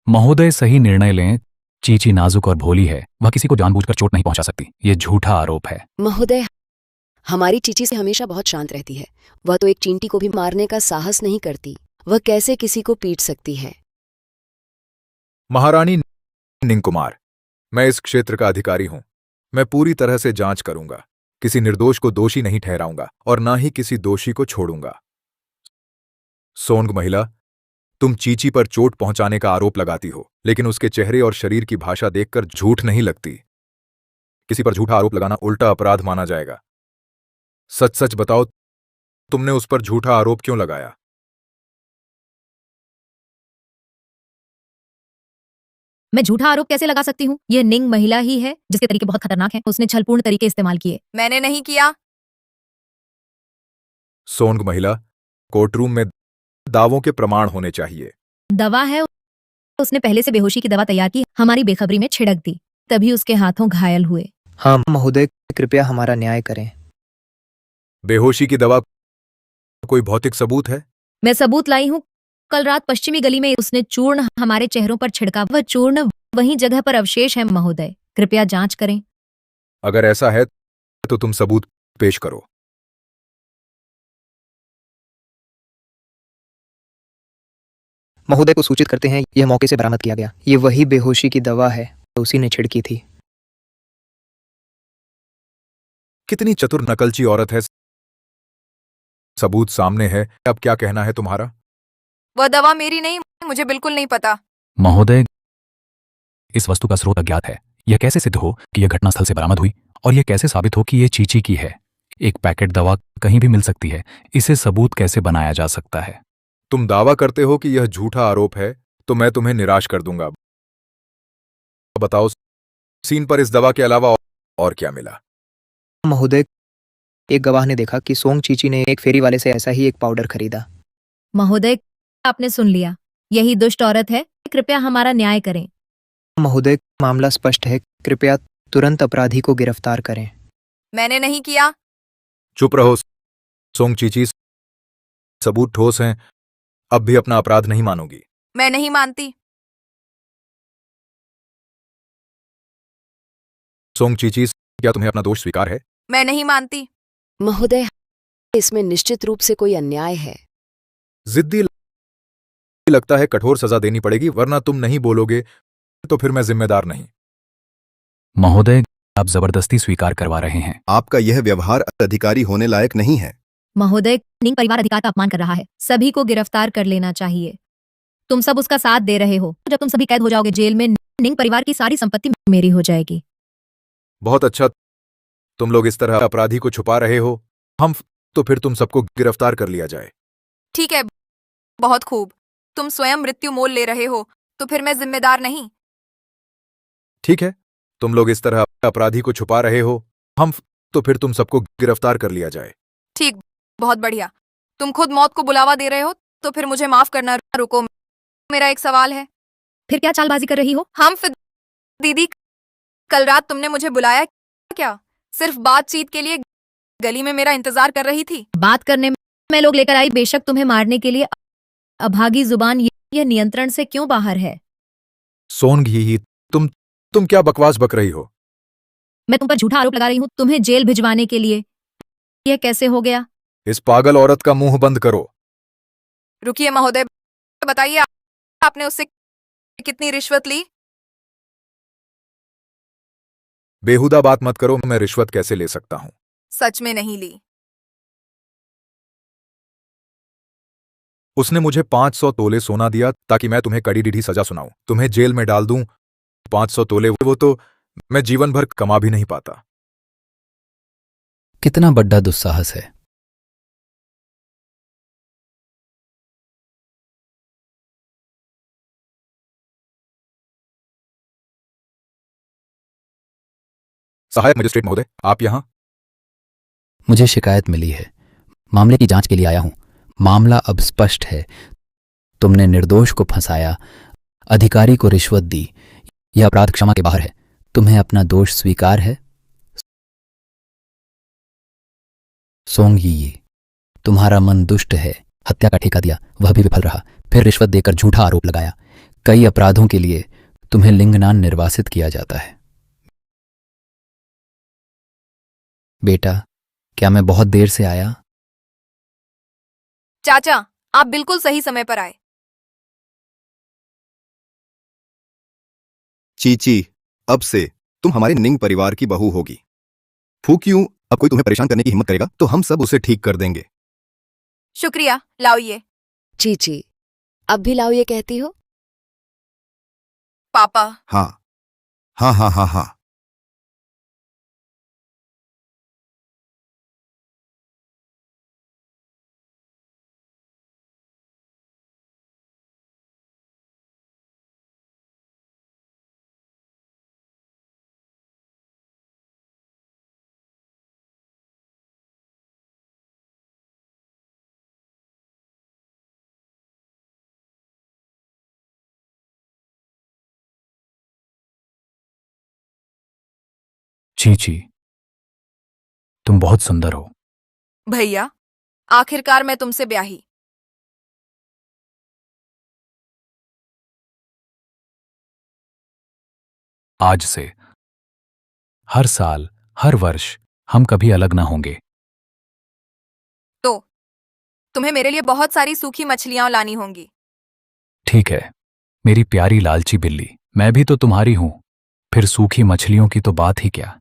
महोदय, सही निर्णय लें। चीची नाजुक और भोली है, वह किसी को जानबूझकर चोट नहीं पहुंचा सकती। ये झूठा आरोप है। महोदय, हमारी चीची से हमेशा बहुत शांत रहती है। वह तो एक चींटी को भी मारने का साहस नहीं करती। वह कैसे किसी को पीट सकती है? महारानी निंग कुमार, मैं इस क्षेत्र का अधिकारी हूं। मैं पूरी तरह से जांच करूंगा। किसी निर्दोष को दोषी नहीं ठहराऊंगा और ना ही किसी दोषी को छोड़ूंगा। सोंग महिला, तुम चीची पर चोट पहुंचाने का आरोप लगाती हो, लेकिन उसके चेहरे और शरीर की भाषा देखकर झूठ नहीं लगती। किसी पर झूठा आरोप लगाना उल्टा अपराध माना जाएगा। सच सच बताओ, तुमने उस पर झूठा आरोप क्यों लगाया? मैं झूठा आरोप कैसे लगा सकती हूँ? यह निंग महिला ही है जिसके तरीके बहुत खतरनाक हैं। उसने छलपूर्ण तरीके इस्तेमाल किए। मैंने नहीं किया। सोंग महिला, कोर्टरूम में दावों के प्रमाण होने चाहिए। दवा है, उसने पहले से बेहोशी की दवा तैयार की, हमारी बेखबरी में छिड़क दी, तभी उसके हाथों घायल हुए। हाँ महोदय, कृपया हमारा न्याय करें। बेहोशी की दवा कोई भौतिक सबूत है? मैं सबूत लाई हूँ। कल रात पश्चिमी गली में उसने चूर्ण हमारे चेहरों पर छिड़का। वह चूर्ण वहीं जगह पर अवशेष है महोदय। कृपया जांच करें। अगर ऐसा है तो तुम सबूत पेश करो। महोदय को सूचित करते हैं, यह मौके से बरामद किया गया। ये वही बेहोशी की दवा है, उसी ने छिड़की थी। कितनी चतुर नकलची औरत है। सबूत सामने है, अब क्या कहना है तुम्हारा? वह दवा मेरी नहीं, मुझे बिल्कुल नहीं पता। महोदय, इस वस्तु का स्रोत अज्ञात है। यह कैसे सिद्ध हो कि यह घटनास्थल से बरामद हुई, और यह कैसे साबित हो कि यह चीची की है? एक पैकेट दवा कहीं भी मिल सकती है, इसे सबूत कैसे बनाया जा सकता है? तुम दावा करते हो कि यह झूठा आरोप है, तो मैं तुम्हें निराश कर दूंगा। बताओ, सीन पर इस दवा के अलावा और क्या मिला? महोदय, एक गवाह ने देखा कि सोंग चीची ने एक फेरी वाले से ऐसा ही एक पाउडर खरीदा। महोदय, आपने सुन लिया, यही दुष्ट औरत है। कृपया हमारा न्याय करें। महोदय, मामला स्पष्ट है, कृपया तुरंत अपराधी को गिरफ्तार करें। मैंने नहीं किया। चुप रहो सोंग चीची, सबूत ठोस हैं, अब भी अपना अपराध नहीं मानोगी? मैं नहीं मानती। सोंग चीची, क्या तुम्हें अपना दोष स्वीकार है? मैं नहीं मानती। महोदय, इसमें निश्चित रूप से कोई अन्याय है। जिद्दी लगता है कठोर सजा देनी पड़ेगी, वरना तुम नहीं बोलोगे तो फिर मैं जिम्मेदार नहीं। महोदय, आप जबरदस्ती स्वीकार करवा रहे हैं। आपका यह व्यवहार अधिकारी होने लायक नहीं है। महोदय, निंग परिवार अधिकार का अपमान कर रहा है। सभी को गिरफ्तार कर लेना चाहिए। तुम सब उसका साथ दे रहे हो। जब तुम सभी कैद हो जाओगे जेल में, निंग परिवार की सारी संपत्ति मेरी हो जाएगी। बहुत अच्छा, तुम लोग इस तरह अपराधी को छुपा रहे हो। तो फिर तुम सबको गिरफ्तार कर लिया जाए। ठीक है, बहुत खूब। तुम स्वयं मृत्यु मोल ले रहे हो, तो फिर मैं जिम्मेदार नहीं। ठीक है, तुम लोग इस तरह अपराधी को छुपा रहे हो। तो फिर तुम सबको गिरफ्तार कर लिया जाए। ठीक, बहुत बढ़िया। तुम खुद मौत को बुलावा दे रहे हो, तो फिर मुझे माफ करना। रुको, मेरा एक सवाल है। फिर क्या चालबाजी कर रही हो? दीदी, कल रात तुमने मुझे बुलाया क्या? सिर्फ बातचीत के लिए गली में मेरा इंतजार कर रही थी? बात करने में मैं लोग लेकर आई, बेशक तुम्हें मारने के लिए। अभागी जुबान, यह नियंत्रण से क्यों बाहर है? सोंग ही, तुम क्या बकवास बक रही हो? मैं तुम पर झूठा आरोप लगा रही हूँ, तुम्हें जेल भिजवाने के लिए। यह कैसे हो गया? इस पागल औरत का मुंह बंद करो। रुकिए महोदय, बताइए आपने उससे कितनी रिश्वत ली? बेहुदा बात मत करो, मैं रिश्वत कैसे ले सकता हूं? सच में नहीं ली। उसने मुझे 500 तोले सोना दिया ताकि मैं तुम्हें कड़ी रीढ़ी सजा सुनाऊं, तुम्हें जेल में डाल दूं। 500 तोले वो तो मैं जीवन भर कमा भी नहीं पाता। कितना बड़ा दुस्साहस है। सहायक मजिस्ट्रेट महोदय, आप यहां? मुझे शिकायत मिली है, मामले की जांच के लिए आया हूं। मामला अब स्पष्ट है, तुमने निर्दोष को फंसाया, अधिकारी को रिश्वत दी। यह अपराध क्षमा के बाहर है। तुम्हें अपना दोष स्वीकार है? सोंग यी, तुम्हारा मन दुष्ट है। हत्या का ठेका दिया, वह भी विफल रहा। फिर रिश्वत देकर झूठा आरोप लगाया। कई अपराधों के लिए तुम्हें लिंगनान निर्वासित किया जाता है। बेटा, क्या मैं बहुत देर से आया? चाचा, आप बिल्कुल सही समय पर आए। चीची, अब से तुम हमारे निंग परिवार की बहू होगी। फूक्यूं, अब कोई तुम्हें परेशान करने की हिम्मत करेगा तो हम सब उसे ठीक कर देंगे। शुक्रिया, लाओ ये। चीची, अब भी लाओ ये कहती हो? पापा। हाँ हाँ हाँ हाँ हाँ। चीची, तुम बहुत सुंदर हो। भैया, आखिरकार मैं तुमसे ब्याही। आज से हर साल, हर वर्ष हम कभी अलग ना होंगे। तो तुम्हें मेरे लिए बहुत सारी सूखी मछलियां लानी होंगी। ठीक है मेरी प्यारी लालची बिल्ली, मैं भी तो तुम्हारी हूं। फिर सूखी मछलियों की तो बात ही क्या।